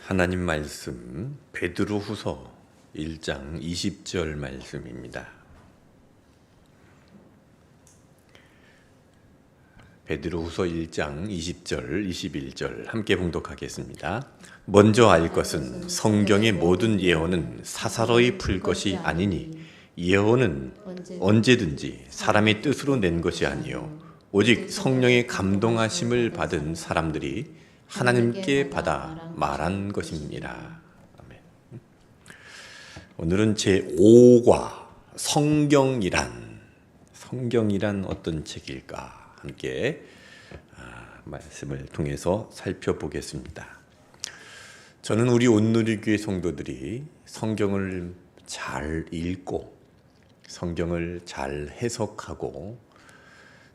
하나님 말씀 베드로후서 1장 20절 말씀입니다. 베드로후서 1장 20절 21절 함께 봉독하겠습니다. 먼저 알 것은 성경의 모든 예언은 사사로이 풀 것이 아니니 예언은 언제든지 사람의 뜻으로 낸 것이 아니요 오직 성령의 감동하심을 받은 사람들이 하나님께 받아 말한 것입니다. 아멘. 오늘은 제5과 성경이란 어떤 책일까 함께 말씀을 통해서 살펴보겠습니다. 저는 우리 온누리교회 성도들이 성경을 잘 읽고 성경을 잘 해석하고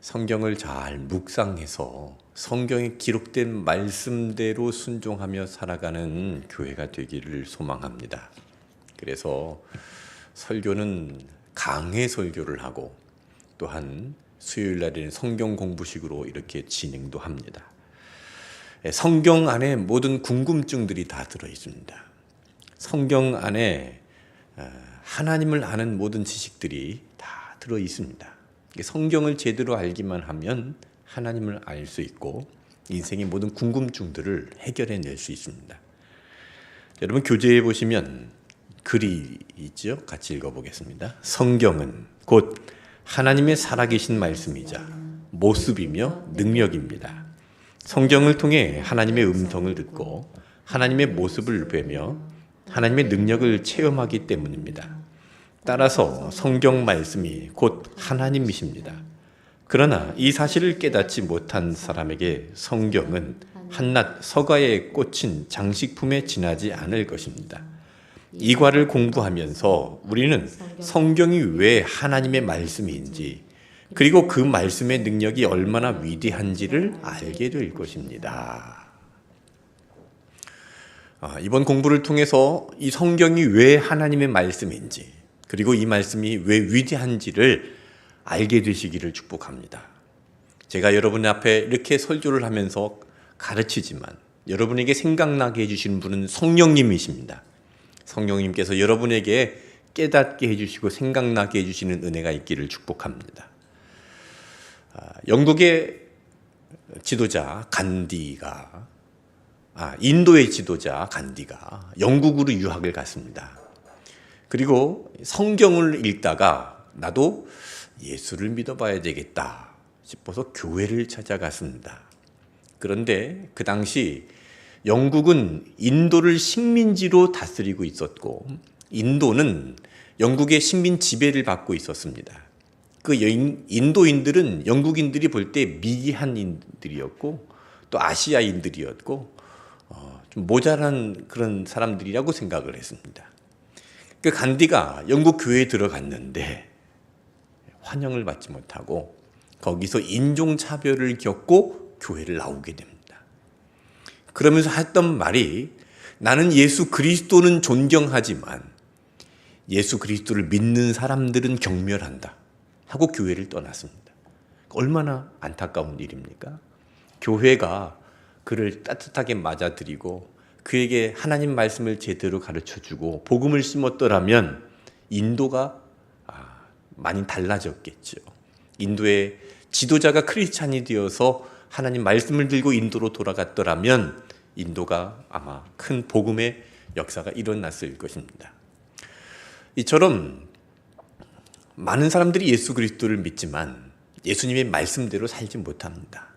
성경을 잘 묵상해서 성경에 기록된 말씀대로 순종하며 살아가는 교회가 되기를 소망합니다. 그래서 설교는 강해 설교를 하고 또한 수요일 날에는 성경 공부식으로 이렇게 진행도 합니다. 성경 안에 모든 궁금증들이 다 들어 있습니다. 성경 안에 하나님을 아는 모든 지식들이 다 들어 있습니다. 성경을 제대로 알기만 하면 하나님을 알 수 있고 인생의 모든 궁금증들을 해결해낼 수 있습니다. 여러분 교재에 보시면 글이 있죠? 같이 읽어보겠습니다. 성경은 곧 하나님의 살아계신 말씀이자 모습이며 능력입니다. 성경을 통해 하나님의 음성을 듣고 하나님의 모습을 뵈며 하나님의 능력을 체험하기 때문입니다. 따라서 성경 말씀이 곧 하나님이십니다. 그러나 이 사실을 깨닫지 못한 사람에게 성경은 한낱 서가에 꽂힌 장식품에 지나지 않을 것입니다. 이 과를 공부하면서 우리는 성경이 왜 하나님의 말씀인지 그리고 그 말씀의 능력이 얼마나 위대한지를 알게 될 것입니다. 이번 공부를 통해서 이 성경이 왜 하나님의 말씀인지 그리고 이 말씀이 왜 위대한지를 알게 되시기를 축복합니다. 제가 여러분 앞에 이렇게 설교를 하면서 가르치지만 여러분에게 생각나게 해주시는 분은 성령님이십니다. 성령님께서 여러분에게 깨닫게 해주시고 생각나게 해주시는 은혜가 있기를 축복합니다. 영국의 지도자 간디가 인도의 지도자 간디가 영국으로 유학을 갔습니다. 그리고 성경을 읽다가 나도 예수를 믿어봐야 되겠다 싶어서 교회를 찾아갔습니다. 그런데 그 당시 영국은 인도를 식민지로 다스리고 있었고 인도는 영국의 식민 지배를 받고 있었습니다. 그 인도인들은 영국인들이 볼 때 미개한인들이었고 또 아시아인들이었고 좀 모자란 그런 사람들이라고 생각을 했습니다. 그 간디가 영국 교회에 들어갔는데 환영을 받지 못하고 거기서 인종차별을 겪고 교회를 나오게 됩니다. 그러면서 했던 말이 나는 예수 그리스도는 존경하지만 예수 그리스도를 믿는 사람들은 경멸한다 하고 교회를 떠났습니다. 얼마나 안타까운 일입니까? 교회가 그를 따뜻하게 맞아들이고 그에게 하나님 말씀을 제대로 가르쳐주고 복음을 심었더라면 인도가 많이 달라졌겠죠. 인도의 지도자가 크리스찬이 되어서 하나님 말씀을 들고 인도로 돌아갔더라면 인도가 아마 큰 복음의 역사가 일어났을 것입니다. 이처럼 많은 사람들이 예수 그리스도를 믿지만 예수님의 말씀대로 살지 못합니다.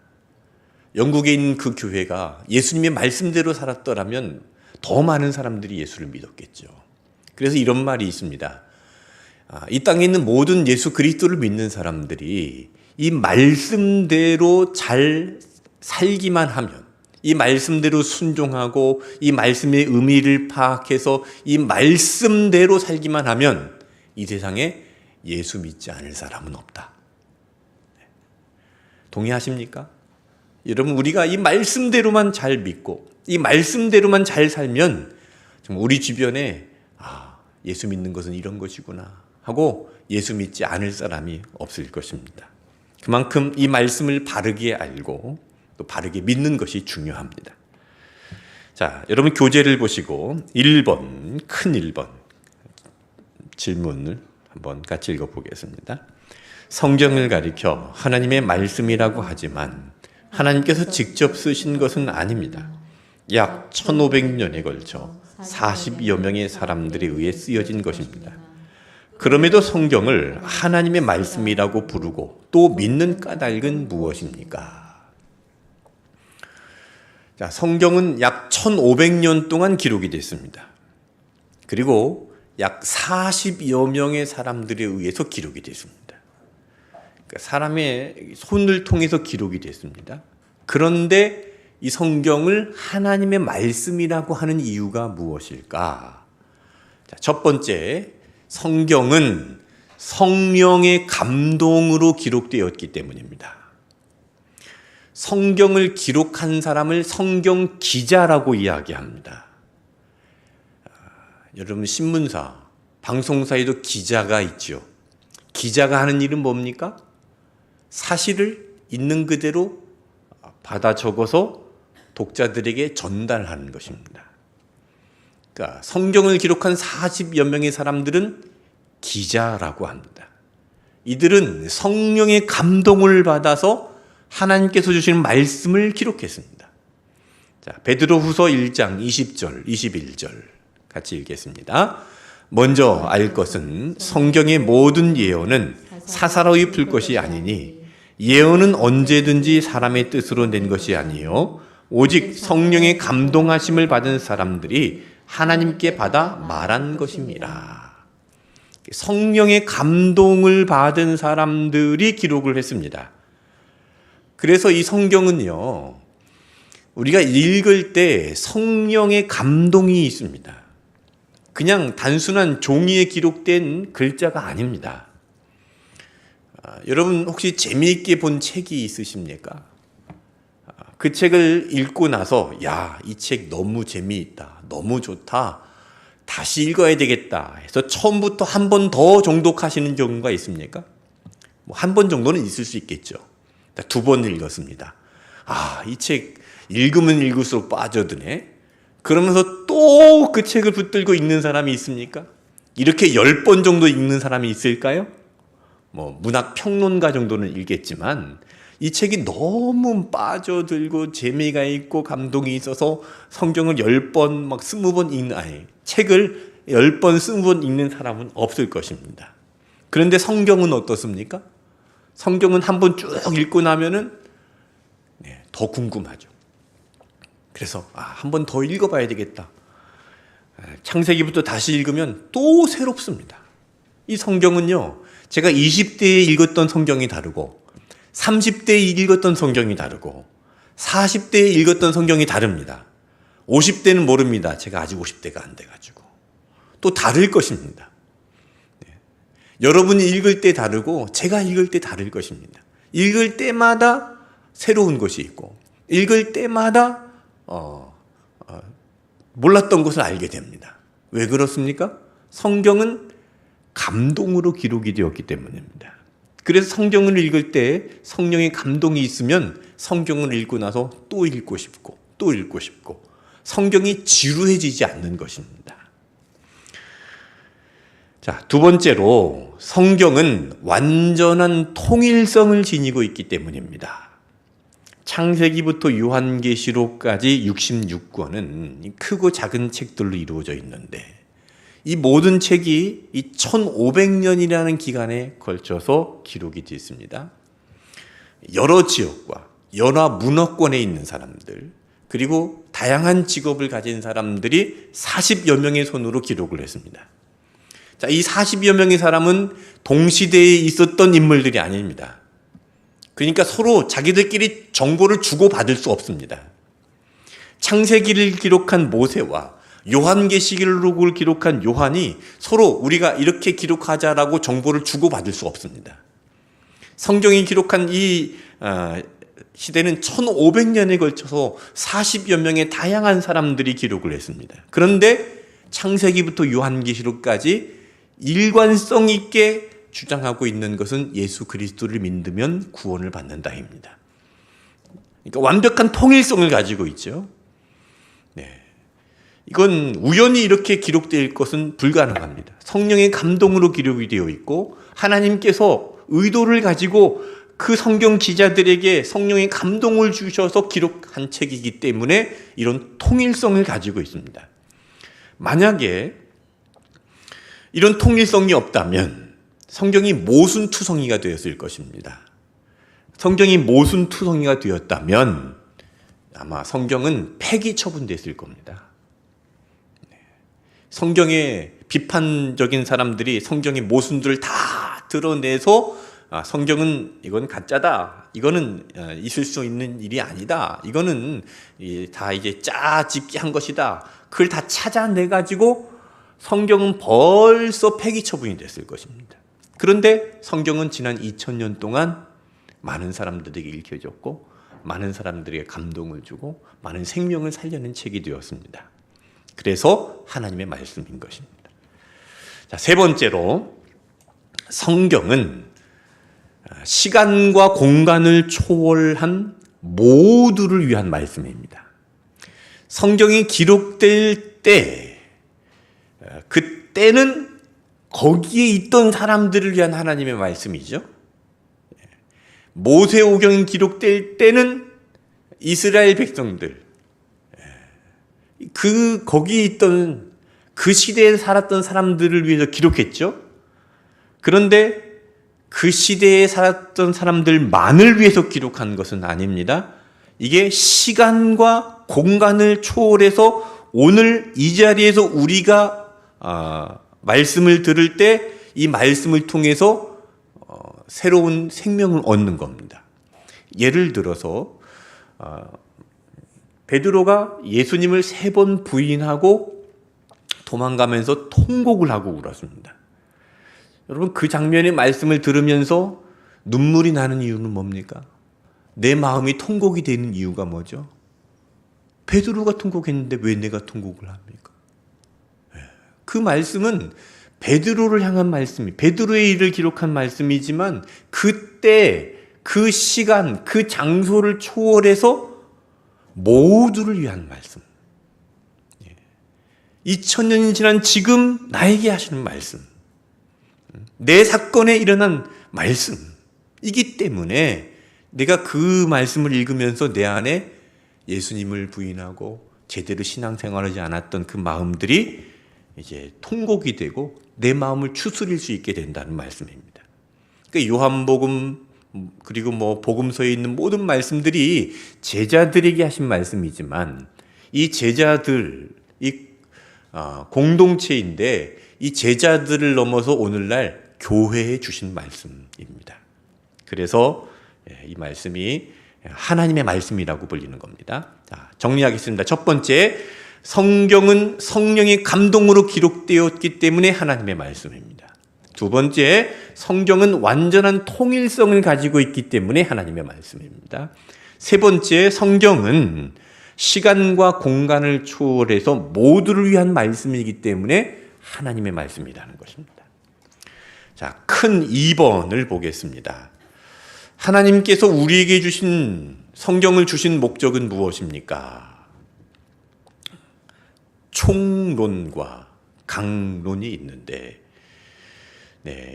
영국에 있는 그 교회가 예수님의 말씀대로 살았더라면 더 많은 사람들이 예수를 믿었겠죠. 그래서 이런 말이 있습니다. 이 땅에 있는 모든 예수 그리스도를 믿는 사람들이 이 말씀대로 잘 살기만 하면 이 말씀대로 순종하고 이 말씀의 의미를 파악해서 이 말씀대로 살기만 하면 이 세상에 예수 믿지 않을 사람은 없다. 동의하십니까? 여러분 우리가 이 말씀대로만 잘 믿고 이 말씀대로만 잘 살면 우리 주변에 예수 믿는 것은 이런 것이구나 하고 예수 믿지 않을 사람이 없을 것입니다. 그만큼 이 말씀을 바르게 알고 또 바르게 믿는 것이 중요합니다. 자, 여러분 교재를 보시고 1번, 큰 1번 질문을 한번 같이 읽어보겠습니다. 성경을 가리켜 하나님의 말씀이라고 하지만 하나님께서 직접 쓰신 것은 아닙니다. 약 1500년에 걸쳐 40여 명의 사람들에 의해 쓰여진 것입니다. 그럼에도 성경을 하나님의 말씀이라고 부르고 또 믿는 까닭은 무엇입니까? 자, 성경은 약 1500년 동안 기록이 됐습니다. 그리고 약 40여 명의 사람들에 의해서 기록이 됐습니다. 그러니까 사람의 손을 통해서 기록이 됐습니다. 그런데 이 성경을 하나님의 말씀이라고 하는 이유가 무엇일까? 자, 첫 번째, 성경은 성령의 감동으로 기록되었기 때문입니다. 성경을 기록한 사람을 성경 기자라고 이야기합니다. 여러분 신문사, 방송사에도 기자가 있죠. 기자가 하는 일은 뭡니까? 사실을 있는 그대로 받아 적어서 독자들에게 전달하는 것입니다. 그러니까 성경을 기록한 40여 명의 사람들은 기자라고 합니다. 이들은 성령의 감동을 받아서 하나님께서 주시는 말씀을 기록했습니다. 자, 베드로후서 1장 20절, 21절 같이 읽겠습니다. 먼저 알 것은 성경의 모든 예언은 사사로이 풀 것이 아니니 예언은 언제든지 사람의 뜻으로 낸 것이 아니요 오직 성령의 감동하심을 받은 사람들이 하나님께 받아 말한 것입니다. 성령의 감동을 받은 사람들이 기록을 했습니다. 그래서 이 성경은요, 우리가 읽을 때 성령의 감동이 있습니다. 그냥 단순한 종이에 기록된 글자가 아닙니다. 여러분 혹시 재미있게 본 책이 있으십니까? 그 책을 읽고 나서 야, 이 책 너무 재미있다, 너무 좋다, 다시 읽어야 되겠다 해서 처음부터 한 번 더 정독하시는 경우가 있습니까? 뭐 한 번 정도는 있을 수 있겠죠. 2번 읽었습니다. 아, 이 책 읽으면 읽을수록 빠져드네. 그러면서 또 그 책을 붙들고 읽는 사람이 있습니까? 이렇게 10번 정도 읽는 사람이 있을까요? 뭐 문학 평론가 정도는 읽겠지만 이 책이 너무 빠져들고 재미가 있고 감동이 있어서 성경을 10번 막 20번 읽는, 아니, 책을 10번 20번 읽는 사람은 없을 것입니다. 그런데 성경은 어떻습니까? 성경은 한번 쭉 읽고 나면은 더 궁금하죠. 그래서 한 번 더 읽어봐야 되겠다. 창세기부터 다시 읽으면 또 새롭습니다. 이 성경은요, 제가 20대에 읽었던 성경이 다르고 30대에 읽었던 성경이 다르고 40대에 읽었던 성경이 다릅니다. 50대는 모릅니다. 제가 아직 50대가 안 돼가지고. 또 다를 것입니다. 여러분이 읽을 때 다르고 제가 읽을 때 다를 것입니다. 읽을 때마다 새로운 것이 있고 읽을 때마다 몰랐던 것을 알게 됩니다. 왜 그렇습니까? 성경은 감동으로 기록이 되었기 때문입니다. 그래서 성경을 읽을 때 성령의 감동이 있으면 성경을 읽고 나서 또 읽고 싶고 또 읽고 싶고 성경이 지루해지지 않는 것입니다. 자, 두 번째로 성경은 완전한 통일성을 지니고 있기 때문입니다. 창세기부터 요한계시록까지 66권은 크고 작은 책들로 이루어져 있는데 이 모든 책이 이 1500년이라는 기간에 걸쳐서 기록이 되어 있습니다. 여러 지역과 여러 문화권에 있는 사람들 그리고 다양한 직업을 가진 사람들이 40여 명의 손으로 기록을 했습니다. 자, 이 40여 명의 사람은 동시대에 있었던 인물들이 아닙니다. 그러니까 서로 자기들끼리 정보를 주고받을 수 없습니다. 창세기를 기록한 모세와 요한계시록을 기록한 요한이 서로 우리가 이렇게 기록하자라고 정보를 주고받을 수 없습니다. 성경이 기록한 이 시대는 1500년에 걸쳐서 40여 명의 다양한 사람들이 기록을 했습니다. 그런데 창세기부터 요한계시록까지 일관성 있게 주장하고 있는 것은 예수 그리스도를 믿으면 구원을 받는다입니다. 그러니까 완벽한 통일성을 가지고 있죠. 이건 우연히 이렇게 기록될 것은 불가능합니다. 성령의 감동으로 기록이 되어 있고 하나님께서 의도를 가지고 그 성경 기자들에게 성령의 감동을 주셔서 기록한 책이기 때문에 이런 통일성을 가지고 있습니다. 만약에 이런 통일성이 없다면 성경이 모순투성이가 되었을 것입니다. 성경이 모순투성이가 되었다면 아마 성경은 폐기 처분됐을 겁니다. 성경에 비판적인 사람들이 성경의 모순들을 다 드러내서 성경은 이건 가짜다. 이거는 있을 수 있는 일이 아니다. 이거는 다 이제 짜집기 한 것이다. 그걸 다 찾아내 가지고 성경은 벌써 폐기 처분이 됐을 것입니다. 그런데 성경은 지난 2000년 동안 많은 사람들에게 읽혀졌고 많은 사람들에게 감동을 주고 많은 생명을 살려낸 책이 되었습니다. 그래서 하나님의 말씀인 것입니다. 자, 세 번째로 성경은 시간과 공간을 초월한 모두를 위한 말씀입니다. 성경이 기록될 때 그때는 거기에 있던 사람들을 위한 하나님의 말씀이죠. 모세오경이 기록될 때는 이스라엘 백성들, 거기에 있던 그 시대에 살았던 사람들을 위해서 기록했죠. 그런데 그 시대에 살았던 사람들만을 위해서 기록한 것은 아닙니다. 이게 시간과 공간을 초월해서 오늘 이 자리에서 우리가 말씀을 들을 때 이 말씀을 통해서 새로운 생명을 얻는 겁니다. 예를 들어서 베드로가 예수님을 3번 부인하고 도망가면서 통곡을 하고 울었습니다. 여러분, 그 장면의 말씀을 들으면서 눈물이 나는 이유는 뭡니까? 내 마음이 통곡이 되는 이유가 뭐죠? 베드로가 통곡했는데 왜 내가 통곡을 합니까? 그 말씀은 베드로를 향한 말씀이, 베드로의 일을 기록한 말씀이지만 그때 그 시간, 그 장소를 초월해서 모두를 위한 말씀. 2000년이 지난 지금 나에게 하시는 말씀. 내 사건에 일어난 말씀이기 때문에 내가 그 말씀을 읽으면서 내 안에 예수님을 부인하고 제대로 신앙생활하지 않았던 그 마음들이 이제 통곡이 되고 내 마음을 추스릴 수 있게 된다는 말씀입니다. 그러니까 요한복음 그리고 복음서에 있는 모든 말씀들이 제자들에게 하신 말씀이지만 이 제자들, 공동체인데 이 제자들을 넘어서 오늘날 교회에 주신 말씀입니다. 그래서 이 말씀이 하나님의 말씀이라고 불리는 겁니다. 자, 정리하겠습니다. 첫 번째, 성경은 성령의 감동으로 기록되었기 때문에 하나님의 말씀입니다. 두 번째, 성경은 완전한 통일성을 가지고 있기 때문에 하나님의 말씀입니다. 세 번째, 성경은 시간과 공간을 초월해서 모두를 위한 말씀이기 때문에 하나님의 말씀이라는 것입니다. 자, 큰 2번을 보겠습니다. 하나님께서 우리에게 주신 성경을 주신 목적은 무엇입니까? 총론과 강론이 있는데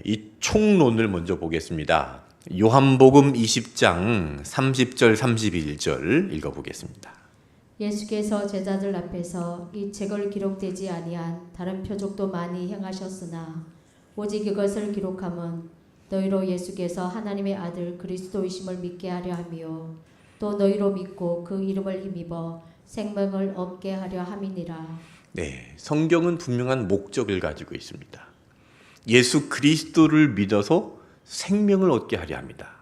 이 총론을 먼저 보겠습니다. 요한복음 20장 30절 31절 읽어보겠습니다. 예수께서 제자들 앞에서 이 책을 기록되지 아니한 다른 표적도 많이 행하셨으나 오직 이것을 기록함은 너희로 예수께서 하나님의 아들 그리스도이심을 믿게 하려 하며 또 너희로 믿고 그 이름을 힘입어 생명을 얻게 하려 함이니라. 네, 성경은 분명한 목적을 가지고 있습니다. 예수 그리스도를 믿어서 생명을 얻게 하려 합니다.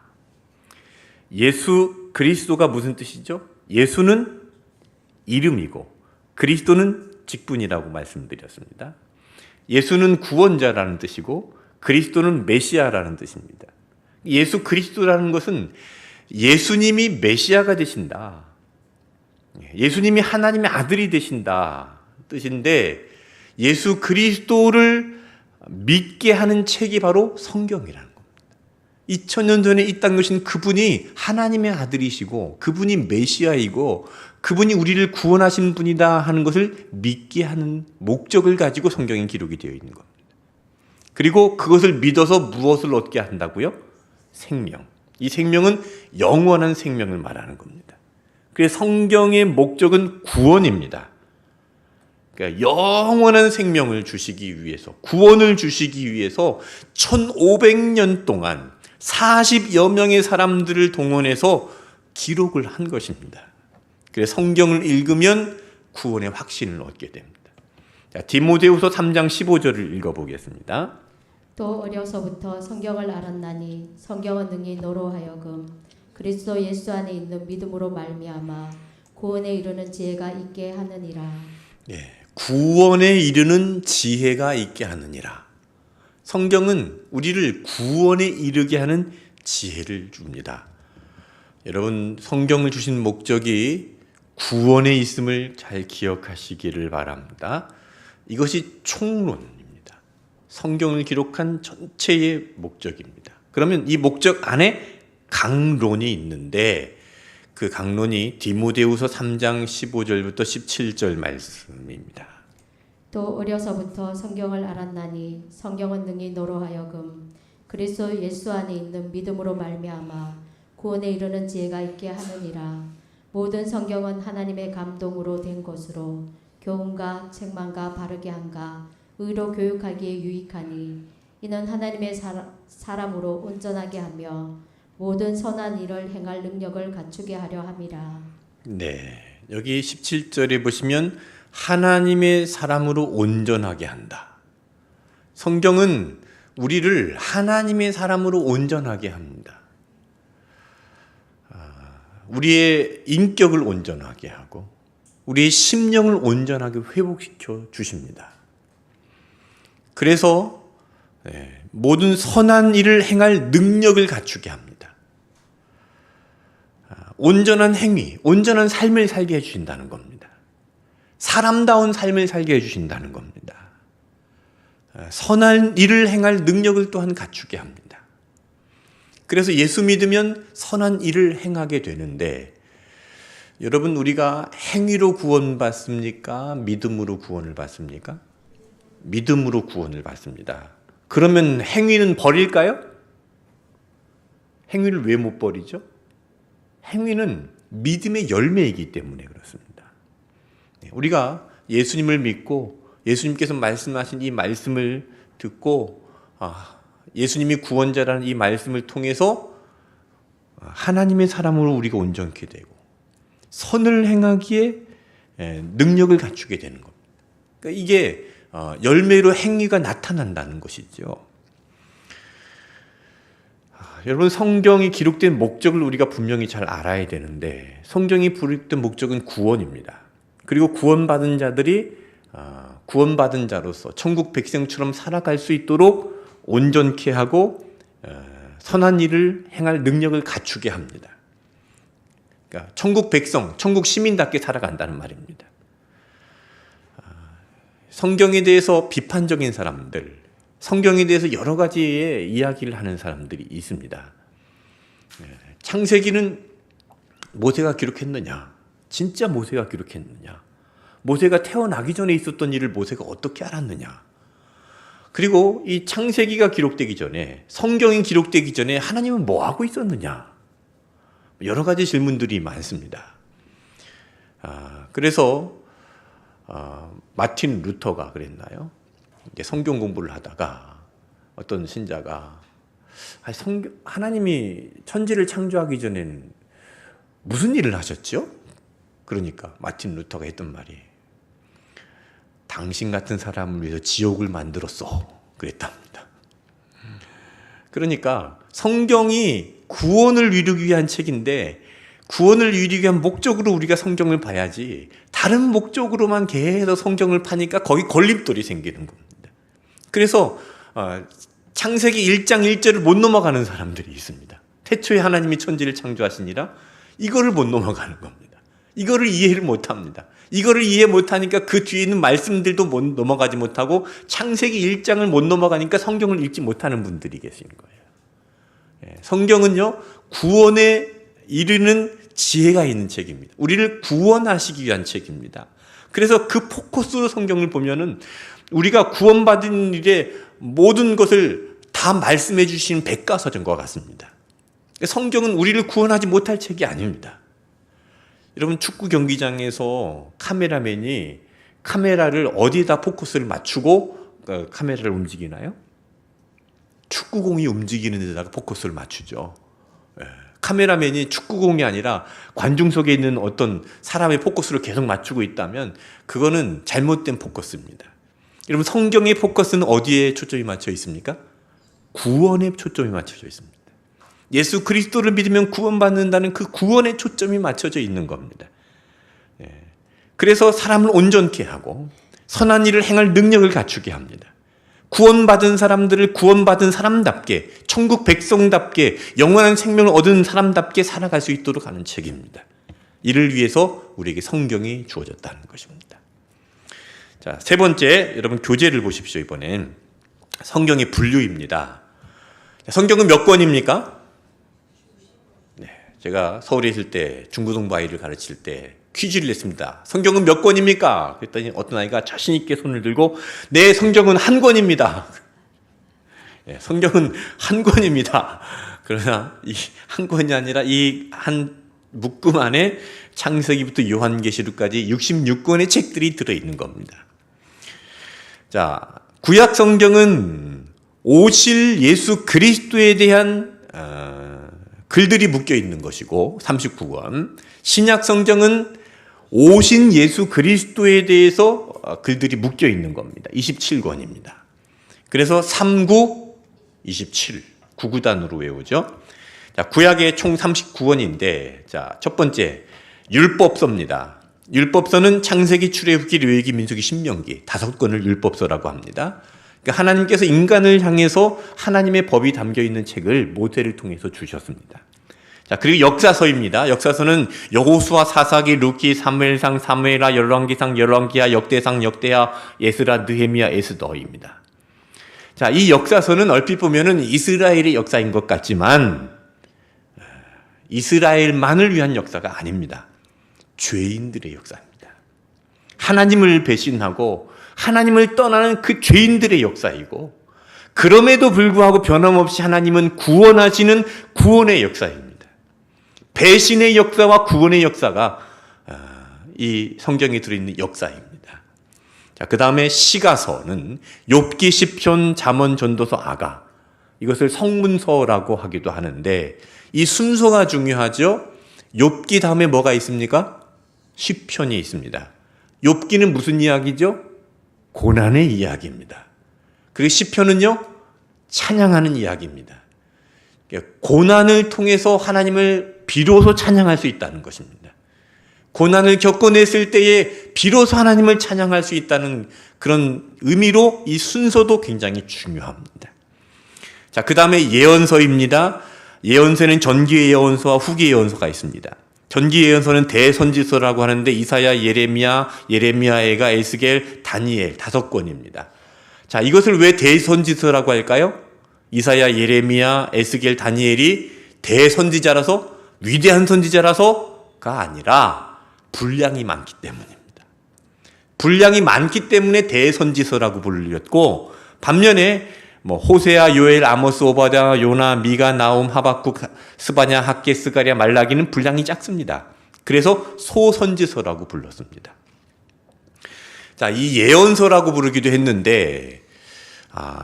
예수 그리스도가 무슨 뜻이죠? 예수는 이름이고 그리스도는 직분이라고 말씀드렸습니다. 예수는 구원자라는 뜻이고 그리스도는 메시아라는 뜻입니다. 예수 그리스도라는 것은 예수님이 메시아가 되신다. 예수님이 하나님의 아들이 되신다 뜻인데 예수 그리스도를 믿게 하는 책이 바로 성경이라는 겁니다. 2000년 전에 이 땅에 오신 그분이 하나님의 아들이시고 그분이 메시아이고 그분이 우리를 구원하신 분이다 하는 것을 믿게 하는 목적을 가지고 성경에 기록이 되어 있는 겁니다. 그리고 그것을 믿어서 무엇을 얻게 한다고요? 생명. 이 생명은 영원한 생명을 말하는 겁니다. 그래서 성경의 목적은 구원입니다. 그러니까 영원한 생명을 주시기 위해서, 구원을 주시기 위해서 1500년 동안 40여 명의 사람들을 동원해서 기록을 한 것입니다. 그래서 성경을 읽으면 구원의 확신을 얻게 됩니다. 자, 디모데후서 3장 15절을 읽어보겠습니다. 또 어려서부터 성경을 알았나니 성경은 능히 너로 하여금 그리스도 예수 안에 있는 믿음으로 말미암아 구원에 이르는 지혜가 있게 하느니라. 예, 구원에 이르는 지혜가 있게 하느니라. 성경은 우리를 구원에 이르게 하는 지혜를 줍니다. 여러분, 성경을 주신 목적이 구원에 있음을 잘 기억하시기를 바랍니다. 이것이 총론입니다. 성경을 기록한 전체의 목적입니다. 그러면 이 목적 안에 강론이 있는데 그 강론이 디모데후서 3장 15절부터 17절 말씀입니다. 또 어려서부터 성경을 알았나니 성경은 능히 너로 하여금 그리스도 예수 안에 있는 믿음으로 말미암아 구원에 이르는 지혜가 있게 하느니라. 모든 성경은 하나님의 감동으로 된 것으로 교훈과 책망과 바르게 함과 의로 교육하기에 유익하니 이는 하나님의 사람으로 온전하게 하며 모든 선한 일을 행할 능력을 갖추게 하려 함이라. 네, 여기 17절에 보시면 하나님의 사람으로 온전하게 한다. 성경은 우리를 하나님의 사람으로 온전하게 합니다. 우리의 인격을 온전하게 하고 우리의 심령을 온전하게 회복시켜 주십니다. 그래서 모든 선한 일을 행할 능력을 갖추게 합니다. 온전한 행위, 온전한 삶을 살게 해주신다는 겁니다. 사람다운 삶을 살게 해주신다는 겁니다. 선한 일을 행할 능력을 또한 갖추게 합니다. 그래서 예수 믿으면 선한 일을 행하게 되는데, 여러분, 우리가 행위로 구원받습니까? 믿음으로 구원을 받습니까? 믿음으로 구원을 받습니다. 그러면 행위는 버릴까요? 행위를 왜 못 버리죠? 행위는 믿음의 열매이기 때문에 그렇습니다. 우리가 예수님을 믿고 예수님께서 말씀하신 이 말씀을 듣고 예수님이 구원자라는 이 말씀을 통해서 하나님의 사람으로 우리가 온전케 되고 선을 행하기에 능력을 갖추게 되는 겁니다. 그러니까 이게 열매로 행위가 나타난다는 것이죠. 여러분, 성경이 기록된 목적을 우리가 분명히 잘 알아야 되는데, 성경이 기록된 목적은 구원입니다. 그리고 구원받은 자들이 구원받은 자로서 천국 백성처럼 살아갈 수 있도록 온전케 하고 선한 일을 행할 능력을 갖추게 합니다. 그러니까 천국 백성, 천국 시민답게 살아간다는 말입니다. 성경에 대해서 비판적인 사람들, 성경에 대해서 여러 가지의 이야기를 하는 사람들이 있습니다. 창세기는 모세가 기록했느냐? 진짜 모세가 기록했느냐? 모세가 태어나기 전에 있었던 일을 모세가 어떻게 알았느냐? 그리고 이 창세기가 기록되기 전에, 성경이 기록되기 전에 하나님은 뭐 하고 있었느냐? 여러 가지 질문들이 많습니다. 그래서 마틴 루터가 그랬나요? 이제 성경 공부를 하다가 어떤 신자가 하나님이 천지를 창조하기 전에는 무슨 일을 하셨죠? 그러니까 마틴 루터가 했던 말이 당신 같은 사람을 위해서 지옥을 만들었어 그랬답니다. 그러니까 성경이 구원을 이루기 위한 책인데 구원을 이루기 위한 목적으로 우리가 성경을 봐야지 다른 목적으로만 계속 성경을 파니까 거기 걸림돌이 생기는 겁니다. 그래서 창세기 1장 1절을 못 넘어가는 사람들이 있습니다. 태초에 하나님이 천지를 창조하시니라, 이거를 못 넘어가는 겁니다. 이거를 이해를 못합니다. 이거를 이해 못하니까 그 뒤에 있는 말씀들도 못 넘어가지 못하고 창세기 1장을 못 넘어가니까 성경을 읽지 못하는 분들이 계신 거예요. 성경은요, 구원에 이르는 지혜가 있는 책입니다. 우리를 구원하시기 위한 책입니다. 그래서 그 포커스로 성경을 보면은 우리가 구원받은 일에 모든 것을 다 말씀해 주시는 백과사전과 같습니다. 성경은 우리를 구원하지 못할 책이 아닙니다. 여러분, 축구 경기장에서 카메라맨이 카메라를 어디에다 포커스를 맞추고 카메라를 움직이나요? 축구공이 움직이는 데다가 포커스를 맞추죠. 카메라맨이 축구공이 아니라 관중석에 있는 어떤 사람의 포커스를 계속 맞추고 있다면 그거는 잘못된 포커스입니다. 여러분, 성경의 포커스는 어디에 초점이 맞춰 있습니까? 구원에 초점이 맞춰져 있습니다. 예수 그리스도를 믿으면 구원받는다는 그 구원에 초점이 맞춰져 있는 겁니다. 그래서 사람을 온전케 하고 선한 일을 행할 능력을 갖추게 합니다. 구원받은 사람들을 구원받은 사람답게, 천국 백성답게, 영원한 생명을 얻은 사람답게 살아갈 수 있도록 하는 책입니다. 이를 위해서 우리에게 성경이 주어졌다는 것입니다. 자, 세 번째, 여러분 교재를 보십시오. 이번엔 성경의 분류입니다. 성경은 몇 권입니까? 네, 제가 서울에 있을 때 중고등부 아이를 가르칠 때 퀴즈를 냈습니다. 성경은 몇 권입니까? 그랬더니 어떤 아이가 자신 있게 손을 들고 네, 성경은 한 권입니다. 네, 성경은 한 권입니다. 그러나 이 한 권이 아니라 이 한 묶음 안에 창세기부터 요한계시록까지 66권의 책들이 들어있는 겁니다. 자, 구약 성경은 오실 예수 그리스도에 대한 글들이 묶여 있는 것이고 39권, 신약 성경은 오신 예수 그리스도에 대해서 글들이 묶여 있는 겁니다. 27권입니다. 그래서 39, 27, 9구단으로 외우죠. 자, 구약에 총 39권인데, 자, 첫 번째, 율법서입니다. 율법서는 창세기, 출애굽기, 레위기, 민수기, 신명기 5권을 율법서라고 합니다. 그러니까 하나님께서 인간을 향해서 하나님의 법이 담겨 있는 책을 모세를 통해서 주셨습니다. 자, 그리고 역사서입니다. 역사서는 여호수아, 사사기, 루키, 사무엘상, 사무엘하, 열왕기상, 열왕기하, 역대상, 역대하, 에스라, 느헤미야, 에스더입니다. 자, 이 역사서는 얼핏 보면은 이스라엘의 역사인 것 같지만 이스라엘만을 위한 역사가 아닙니다. 죄인들의 역사입니다. 하나님을 배신하고 하나님을 떠나는 그 죄인들의 역사이고, 그럼에도 불구하고 변함없이 하나님은 구원하시는 구원의 역사입니다. 배신의 역사와 구원의 역사가 이 성경에 들어있는 역사입니다. 자, 그 다음에 시가서는 욥기, 시편, 잠언, 전도서, 아가, 이것을 성문서라고 하기도 하는데 이 순서가 중요하죠. 욥기 다음에 뭐가 있습니까? 시편이 있습니다. 욥기는 무슨 이야기죠? 고난의 이야기입니다. 그리고 시편은요, 찬양하는 이야기입니다. 고난을 통해서 하나님을 비로소 찬양할 수 있다는 것입니다. 고난을 겪어냈을 때에 비로소 하나님을 찬양할 수 있다는 그런 의미로 이 순서도 굉장히 중요합니다. 자, 그 다음에 예언서입니다. 예언서는 전기 예언서와 후기 예언서가 있습니다. 전기 예언서는 대선지서라고 하는데 이사야, 예레미야, 예레미야애가, 에스겔, 다니엘 5권입니다. 자, 이것을 왜 대선지서라고 할까요? 이사야, 예레미야, 에스겔, 다니엘이 대선지자라서, 위대한 선지자라서가 아니라 분량이 많기 때문입니다. 분량이 많기 때문에 대선지서라고 불렸고, 반면에 호세아, 요엘, 아모스, 오바댜, 요나, 미가, 나움, 하박국, 스바냐, 학개, 스가랴, 말라기는 분량이 작습니다. 그래서 소선지서라고 불렀습니다. 자, 이 예언서라고 부르기도 했는데,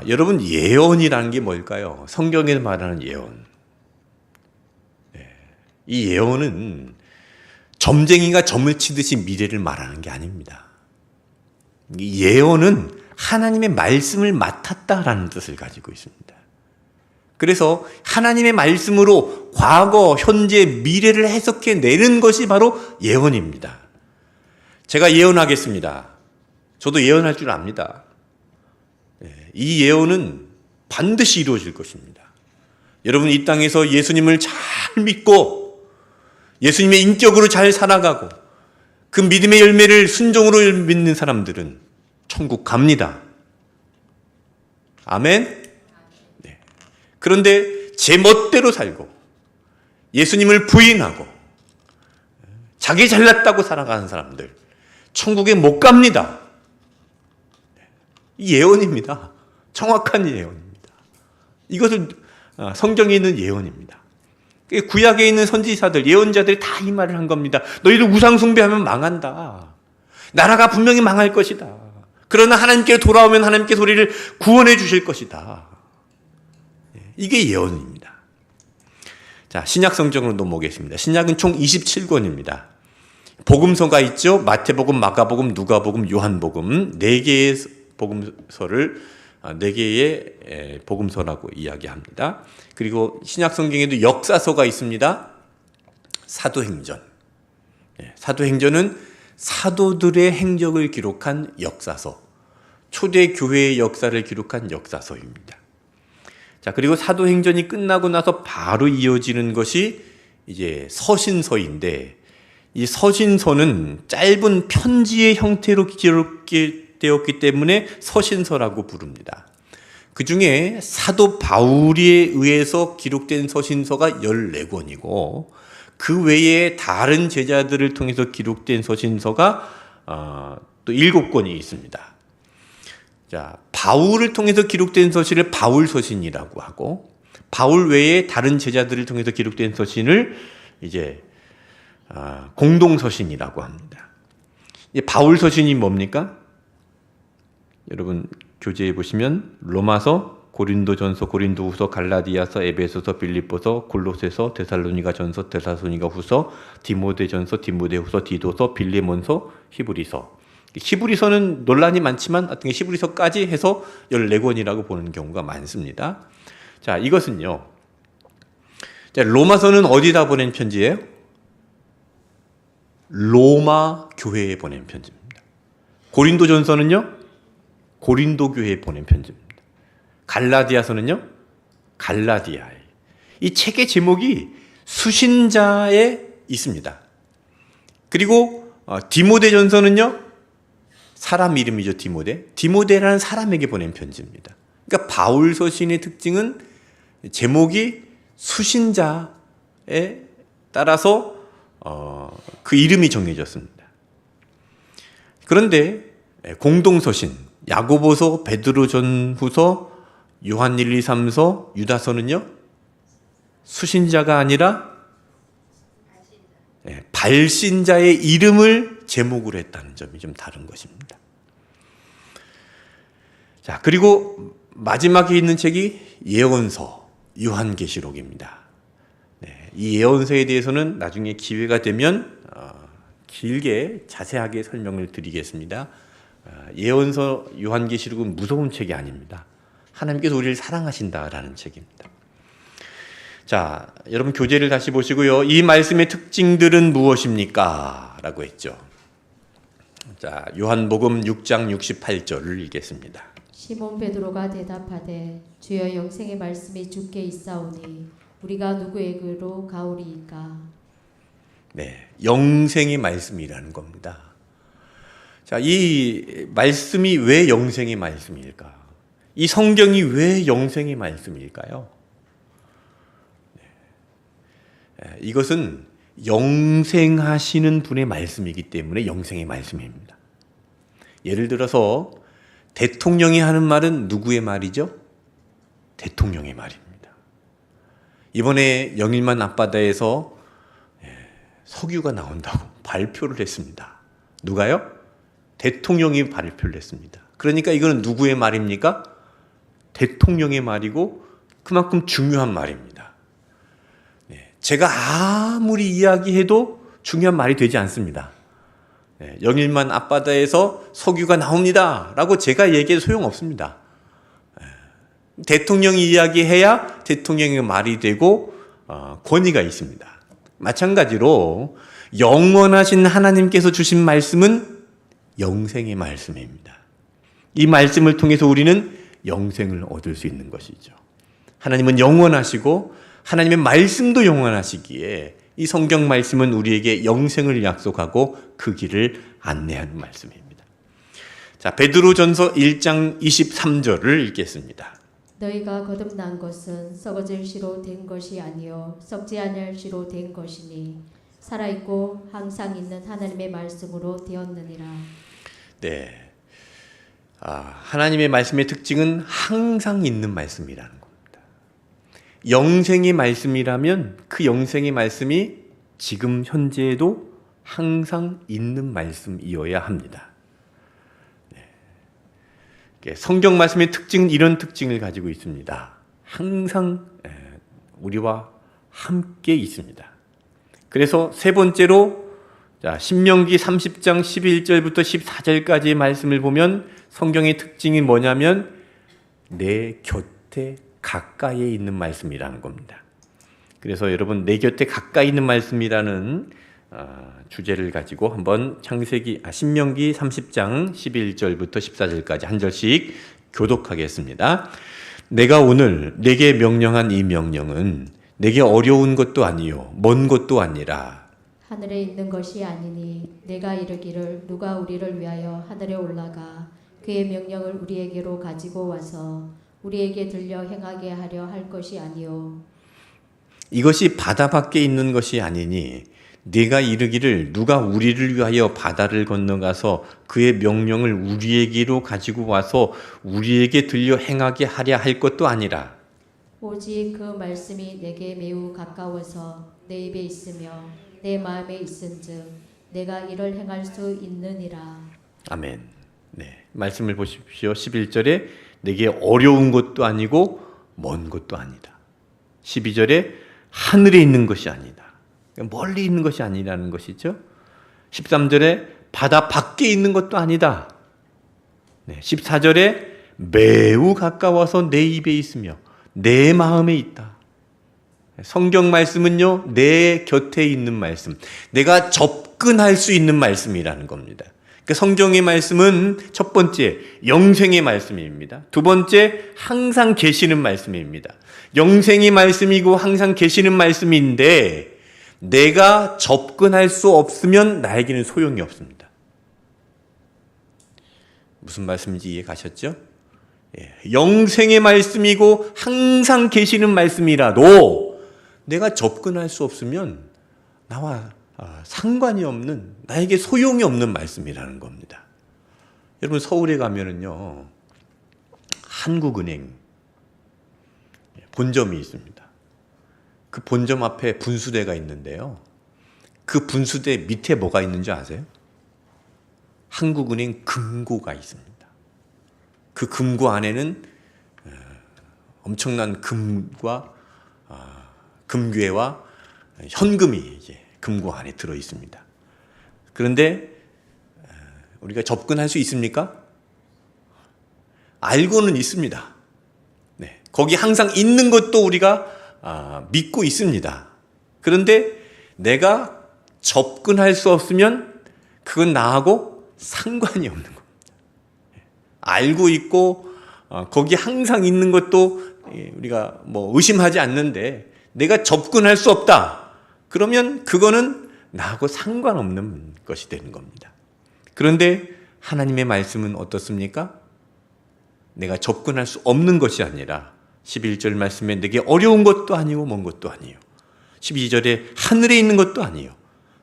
여러분, 예언이라는 게 뭘까요? 성경에 말하는 예언. 이 예언은 점쟁이가 점을 치듯이 미래를 말하는 게 아닙니다. 이 예언은 하나님의 말씀을 맡았다라는 뜻을 가지고 있습니다. 그래서 하나님의 말씀으로 과거, 현재, 미래를 해석해 내는 것이 바로 예언입니다. 제가 예언하겠습니다. 저도 예언할 줄 압니다. 이 예언은 반드시 이루어질 것입니다. 여러분, 이 땅에서 예수님을 잘 믿고 예수님의 인격으로 잘 살아가고 그 믿음의 열매를 순종으로 믿는 사람들은 천국 갑니다. 아멘? 네. 그런데 제 멋대로 살고 예수님을 부인하고 자기 잘났다고 살아가는 사람들 천국에 못 갑니다. 예언입니다. 정확한 예언입니다. 이것은 성경에 있는 예언입니다. 구약에 있는 선지자들, 예언자들이 다 이 말을 한 겁니다. 너희들 우상 숭배하면 망한다. 나라가 분명히 망할 것이다. 그러나 하나님께 돌아오면 하나님께서 우리를 구원해 주실 것이다. 이게 예언입니다. 자, 신약 성경으로 넘어오겠습니다. 신약은 총 27권입니다. 복음서가 있죠. 마태복음, 마가복음, 누가복음, 요한복음 4개의 복음서를 4개의 복음서라고 이야기합니다. 그리고 신약 성경에도 역사서가 있습니다. 사도행전. 사도행전은 사도들의 행적을 기록한 역사서, 초대 교회의 역사를 기록한 역사서입니다. 자, 그리고 사도행전이 끝나고 나서 바로 이어지는 것이 이제 서신서인데, 이 서신서는 짧은 편지의 형태로 기록되었기 때문에 서신서라고 부릅니다. 그 중에 사도 바울에 의해서 기록된 서신서가 14권이고 그 외에 다른 제자들을 통해서 기록된 서신서가 또 7권이 있습니다. 자, 바울을 통해서 기록된 서신을 바울 서신이라고 하고 바울 외에 다른 제자들을 통해서 기록된 서신을 이제 공동 서신이라고 합니다. 바울 서신이 뭡니까? 여러분 교재에 보시면 로마서, 고린도전서, 고린도후서, 갈라디아서, 에베소서, 빌립보서, 골로새서, 데살로니가 전서, 데살로니가 후서, 디모데전서, 디모데후서, 디도서, 빌레몬서, 히브리서. 히브리서는 논란이 많지만 어떤 히브리서까지 해서 14권이라고 보는 경우가 많습니다. 자, 이것은요. 자, 로마서는 어디다 보낸 편지예요? 로마 교회에 보낸 편지입니다. 고린도전서는요? 고린도 교회에 보낸 편지입니다. 갈라디아서는요? 갈라디아에. 이 책의 제목이 수신자에 있습니다. 그리고 디모데전서는요? 사람 이름이죠, 디모데. 디모데라는 사람에게 보낸 편지입니다. 그러니까 바울 서신의 특징은 제목이 수신자에 따라서 그 이름이 정해졌습니다. 그런데 공동서신, 야고보서, 베드로전후서, 요한 1, 2, 3서, 유다서는요 수신자가 아니라 발신자의 이름을 제목으로 했다는 점이 좀 다른 것입니다. 자, 그리고 마지막에 있는 책이 예언서, 요한계시록입니다. 이 예언서에 대해서는 나중에 기회가 되면 길게 자세하게 설명을 드리겠습니다. 예언서, 요한계시록은 무서운 책이 아닙니다. 하나님께서 우리를 사랑하신다라는 책입니다. 자, 여러분 교재를 다시 보시고요. 이 말씀의 특징들은 무엇입니까? 라고 했죠. 자, 요한복음 6장 68절을 읽겠습니다. 시몬 베드로가 대답하되 주여 영생의 말씀이 주께 있사오니 우리가 누구에게로 가오리이까? 네, 영생의 말씀이라는 겁니다. 자, 이 말씀이 왜 영생의 말씀일까? 이 성경이 왜 영생의 말씀일까요? 이것은 영생하시는 분의 말씀이기 때문에 영생의 말씀입니다. 예를 들어서 대통령이 하는 말은 누구의 말이죠? 대통령의 말입니다. 이번에 영일만 앞바다에서 석유가 나온다고 발표를 했습니다. 누가요? 대통령이 발표를 했습니다. 그러니까 이거는 누구의 말입니까? 대통령의 말이고 그만큼 중요한 말입니다. 제가 아무리 이야기해도 중요한 말이 되지 않습니다. 영일만 앞바다에서 석유가 나옵니다 라고 제가 얘기해도 소용없습니다. 대통령이 이야기해야 대통령의 말이 되고 권위가 있습니다. 마찬가지로 영원하신 하나님께서 주신 말씀은 영생의 말씀입니다. 이 말씀을 통해서 우리는 영생을 얻을 수 있는 것이죠. 하나님은 영원하시고 하나님의 말씀도 영원하시기에 이 성경 말씀은 우리에게 영생을 약속하고 그 길을 안내하는 말씀입니다. 자, 베드로전서 1장 23절을 읽겠습니다. 너희가 거듭난 것은 썩어질 씨로 된 것이 아니요 썩지 아니할 씨로 된 것이니 살아있고 항상 있는 하나님의 말씀으로 되었느니라. 네. 하나님의 말씀의 특징은 항상 있는 말씀이라는 겁니다. 영생의 말씀이라면 그 영생의 말씀이 지금 현재에도 항상 있는 말씀이어야 합니다. 네. 성경 말씀의 특징은 이런 특징을 가지고 있습니다. 항상 우리와 함께 있습니다. 그래서 세 번째로 신명기 30장 11절부터 14절까지의 말씀을 보면 성경의 특징이 뭐냐면 내 곁에 가까이에 있는 말씀이라는 겁니다. 그래서 여러분 내 곁에 가까이 있는 말씀이라는 주제를 가지고 한번 신명기 30장 11절부터 14절까지 한 절씩 교독하겠습니다. 내가 오늘 내게 명령한 이 명령은 내게 어려운 것도 아니요 먼 것도 아니라 하늘에 있는 것이 아니니 내가 이르기를 누가 우리를 위하여 하늘에 올라가 그의 명령을 우리에게로 가지고 와서 우리에게 들려 행하게 하려 할 것이 아니요 이것이 바다 밖에 있는 것이 아니니 네가 이르기를 누가 우리를 위하여 바다를 건너가서 그의 명령을 우리에게로 가지고 와서 우리에게 들려 행하게 하려 할 것도 아니라 오직 그 말씀이 내게 매우 가까워서 내 입에 있으며 내 마음에 있은즉 내가 이를 행할 수 있느니라. 아멘. 네, 말씀을 보십시오. 11절에 내게 어려운 것도 아니고 먼 것도 아니다. 12절에 하늘에 있는 것이 아니다. 멀리 있는 것이 아니라는 것이죠. 13절에 바다 밖에 있는 것도 아니다. 네, 14절에 매우 가까워서 내 입에 있으며 내 마음에 있다. 성경 말씀은요, 내 곁에 있는 말씀, 내가 접근할 수 있는 말씀이라는 겁니다. 그러니까 성경의 말씀은 첫 번째, 영생의 말씀입니다. 두 번째, 항상 계시는 말씀입니다. 영생의 말씀이고 항상 계시는 말씀인데 내가 접근할 수 없으면 나에게는 소용이 없습니다. 무슨 말씀인지 이해 가셨죠? 영생의 말씀이고 항상 계시는 말씀이라도 내가 접근할 수 없으면 나와 상관이 없는, 나에게 소용이 없는 말씀이라는 겁니다. 여러분 서울에 가면은요 한국은행 본점이 있습니다. 그 본점 앞에 분수대가 있는데요, 그 분수대 밑에 뭐가 있는지 아세요? 한국은행 금고가 있습니다. 그 금고 안에는 엄청난 금과 금괴와 현금이 이제 금고 안에 들어 있습니다. 그런데 우리가 접근할 수 있습니까? 알고는 있습니다. 네, 거기 항상 있는 것도 우리가 믿고 있습니다. 그런데 내가 접근할 수 없으면 그건 나하고 상관이 없는 겁니다. 알고 있고 거기 항상 있는 것도 우리가 뭐 의심하지 않는데 내가 접근할 수 없다. 그러면 그거는 나하고 상관없는 것이 되는 겁니다. 그런데 하나님의 말씀은 어떻습니까? 내가 접근할 수 없는 것이 아니라 11절 말씀에 내게 어려운 것도 아니고 먼 것도 아니요, 12절에 하늘에 있는 것도 아니요,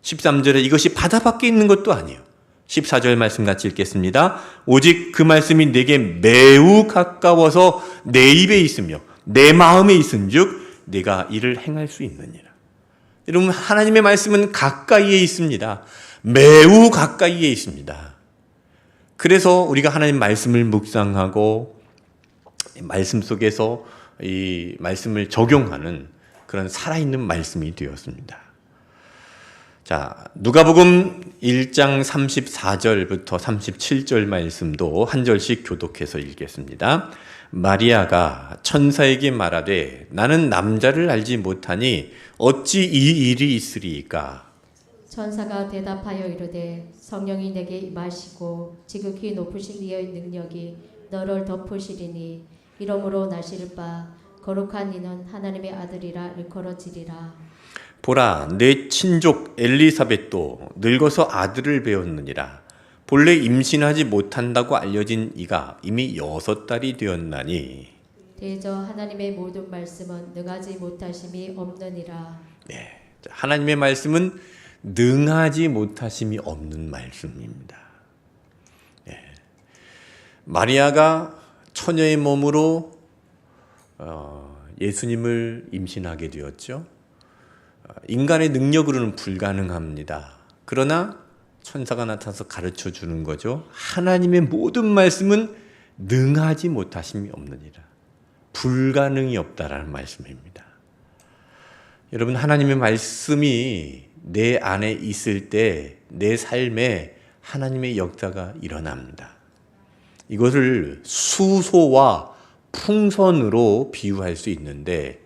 13절에 이것이 바다 밖에 있는 것도 아니요, 14절 말씀 같이 읽겠습니다. 오직 그 말씀이 내게 매우 가까워서 내 입에 있으며 내 마음에 있은즉 내가 이를 행할 수 있느니라. 여러분 하나님의 말씀은 가까이에 있습니다. 매우 가까이에 있습니다. 그래서 우리가 하나님 말씀을 묵상하고 말씀 속에서 이 말씀을 적용하는 그런 살아있는 말씀이 되었습니다. 자, 누가복음 1장 34절부터 37절 말씀도 한 절씩 교독해서 읽겠습니다. 마리아가 천사에게 말하되 나는 남자를 알지 못하니 어찌 이 일이 있으리이까? 천사가 대답하여 이르되 성령이 내게 임하시고 지극히 높으신 이의 능력이 너를 덮으시리니 이러므로 나실 바 거룩한 이는 하나님의 아들이라 일컬어지리라. 보라, 내 친족 엘리사벳도 늙어서 아들을 배웠느니라. 본래 임신하지 못한다고 알려진 이가 이미 6달이 되었나니. 대저 하나님의 모든 말씀은 능하지 못하심이 없느니라. 네, 하나님의 말씀은 능하지 못하심이 없는 말씀입니다. 네. 마리아가 처녀의 몸으로 예수님을 임신하게 되었죠. 인간의 능력으로는 불가능합니다. 그러나 천사가 나타나서 가르쳐 주는 거죠. 하나님의 모든 말씀은 능하지 못하심이 없느니라. 불가능이 없다라는 말씀입니다. 여러분, 하나님의 말씀이 내 안에 있을 때 내 삶에 하나님의 역사가 일어납니다. 이것을 수소와 풍선으로 비유할 수 있는데,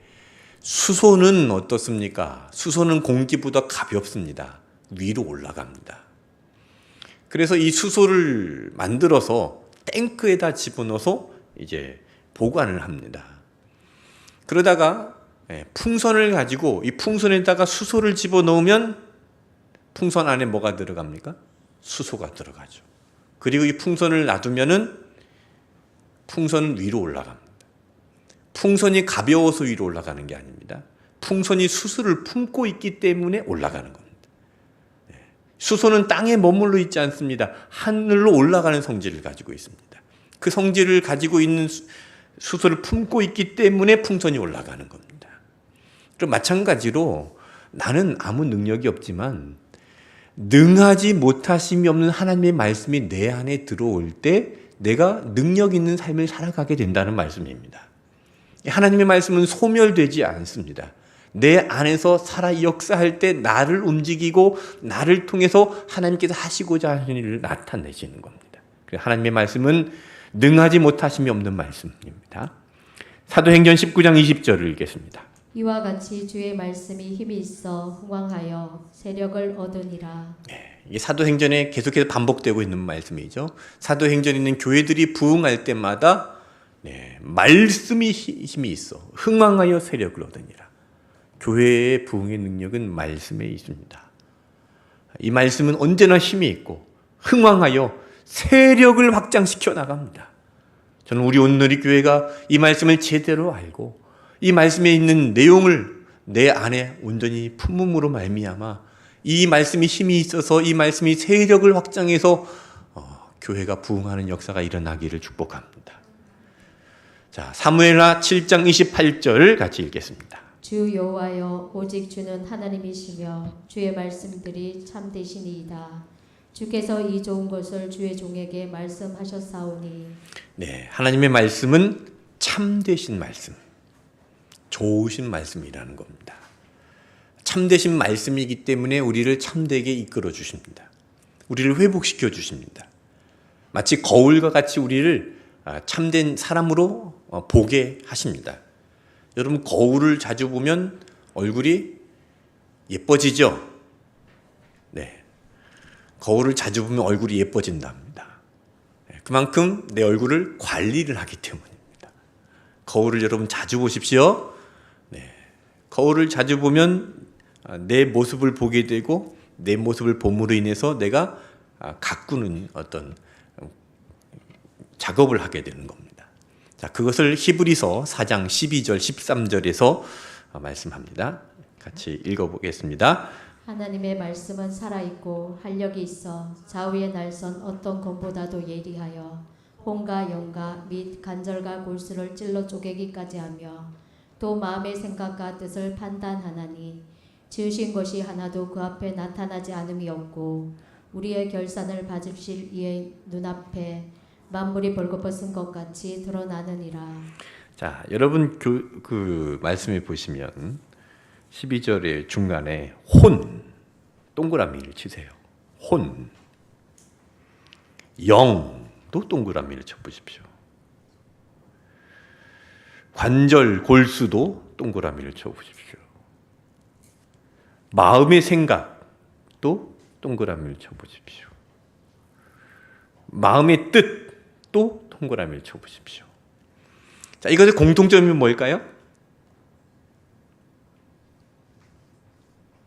수소는 어떻습니까? 수소는 공기보다 가볍습니다. 위로 올라갑니다. 그래서 이 수소를 만들어서 탱크에다 집어넣어서 이제 보관을 합니다. 그러다가 풍선을 가지고 이 풍선에다가 수소를 집어넣으면 풍선 안에 뭐가 들어갑니까? 수소가 들어가죠. 그리고 이 풍선을 놔두면은 풍선은 위로 올라갑니다. 풍선이 가벼워서 위로 올라가는 게 아닙니다. 풍선이 수소를 품고 있기 때문에 올라가는 겁니다. 수소는 땅에 머물러 있지 않습니다. 하늘로 올라가는 성질을 가지고 있습니다. 그 성질을 가지고 있는 수소를 품고 있기 때문에 풍선이 올라가는 겁니다. 그럼 마찬가지로 나는 아무 능력이 없지만 능하지 못하심이 없는 하나님의 말씀이 내 안에 들어올 때 내가 능력 있는 삶을 살아가게 된다는 말씀입니다. 하나님의 말씀은 소멸되지 않습니다. 내 안에서 살아 역사할 때 나를 움직이고 나를 통해서 하나님께서 하시고자 하시는 일을 나타내시는 겁니다. 하나님의 말씀은 능하지 못하심이 없는 말씀입니다. 사도행전 19장 20절을 읽겠습니다. 이와 같이 주의 말씀이 힘이 있어 흥왕하여 세력을 얻으니라. 이게 사도행전에 계속해서 반복되고 있는 말씀이죠. 사도행전에 있는 교회들이 부흥할 때마다 말씀이 힘이 있어 흥왕하여 세력을 얻으니라. 교회의 부흥의 능력은 말씀에 있습니다. 이 말씀은 언제나 힘이 있고 흥왕하여 세력을 확장시켜 나갑니다. 저는 우리 온누리 교회가 이 말씀을 제대로 알고 이 말씀에 있는 내용을 내 안에 온전히 품음으로 말미암아 이 말씀이 힘이 있어서 이 말씀이 세력을 확장해서 교회가 부흥하는 역사가 일어나기를 축복합니다. 자, 사무엘하 7장 28절 같이 읽겠습니다. 주 여호와여 오직 주는 하나님이시며 주의 말씀들이 참되시니이다. 주께서 이 좋은 것을 주의 종에게 말씀하셨사오니. 네, 하나님의 말씀은 참되신 말씀, 좋으신 말씀이라는 겁니다. 참되신 말씀이기 때문에 우리를 참되게 이끌어 주십니다. 우리를 회복시켜 주십니다. 마치 거울과 같이 우리를 참된 사람으로 보게 하십니다. 여러분, 거울을 자주 보면 얼굴이 예뻐지죠? 네. 거울을 자주 보면 얼굴이 예뻐진답니다. 그만큼 내 얼굴을 관리를 하기 때문입니다. 거울을 여러분 자주 보십시오. 네. 거울을 자주 보면 내 모습을 보게 되고 내 모습을 봄으로 인해서 내가 가꾸는 어떤 작업을 하게 되는 겁니다. 자, 그것을 히브리서 4장 12절 13절에서 말씀합니다. 같이 읽어보겠습니다. 하나님의 말씀은 살아있고 활력이 있어 좌우의 날선 어떤 검보다도 예리하여 혼과 영과 및 간절과 골수를 찔러 쪼개기까지 하며 또 마음의 생각과 뜻을 판단하나니 지으신 것이 하나도 그 앞에 나타나지 않음이 없고 우리의 결산을 받으실 이의 눈앞에 만물이 벌거벗은 것 같이 드러나느니라. 자, 여러분 그 말씀에 보시면 12절의 중간에 혼 동그라미를 치세요. 혼 영도 동그라미를 쳐보십시오. 관절 골수도 동그라미를 쳐보십시오. 마음의 생각도 동그라미를 쳐보십시오. 마음의 뜻도 동그라미를 쳐보십시오. 자, 이것의 공통점이 뭘까요?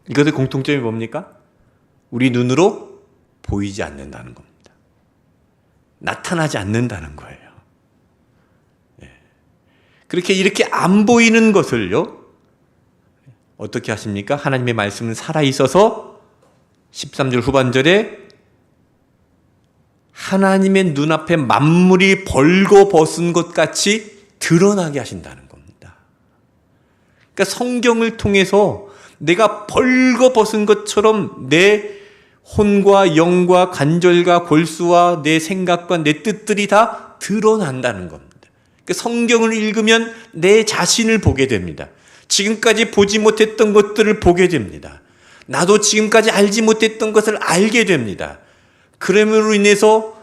이것의 공통점이 뭡니까? 우리 눈으로 보이지 않는다는 겁니다. 나타나지 않는다는 거예요. 네. 그렇게 이렇게 안 보이는 것을요, 어떻게 하십니까? 하나님의 말씀은 살아있어서 13절 후반절에 하나님의 눈앞에 만물이 벌거벗은 것 같이 드러나게 하신다는 겁니다. 그러니까 성경을 통해서 내가 벌거벗은 것처럼 내 혼과 영과 관절과 골수와 내 생각과 내 뜻들이 다 드러난다는 겁니다. 그러니까 성경을 읽으면 내 자신을 보게 됩니다. 지금까지 보지 못했던 것들을 보게 됩니다. 나도 지금까지 알지 못했던 것을 알게 됩니다. 그러므로 인해서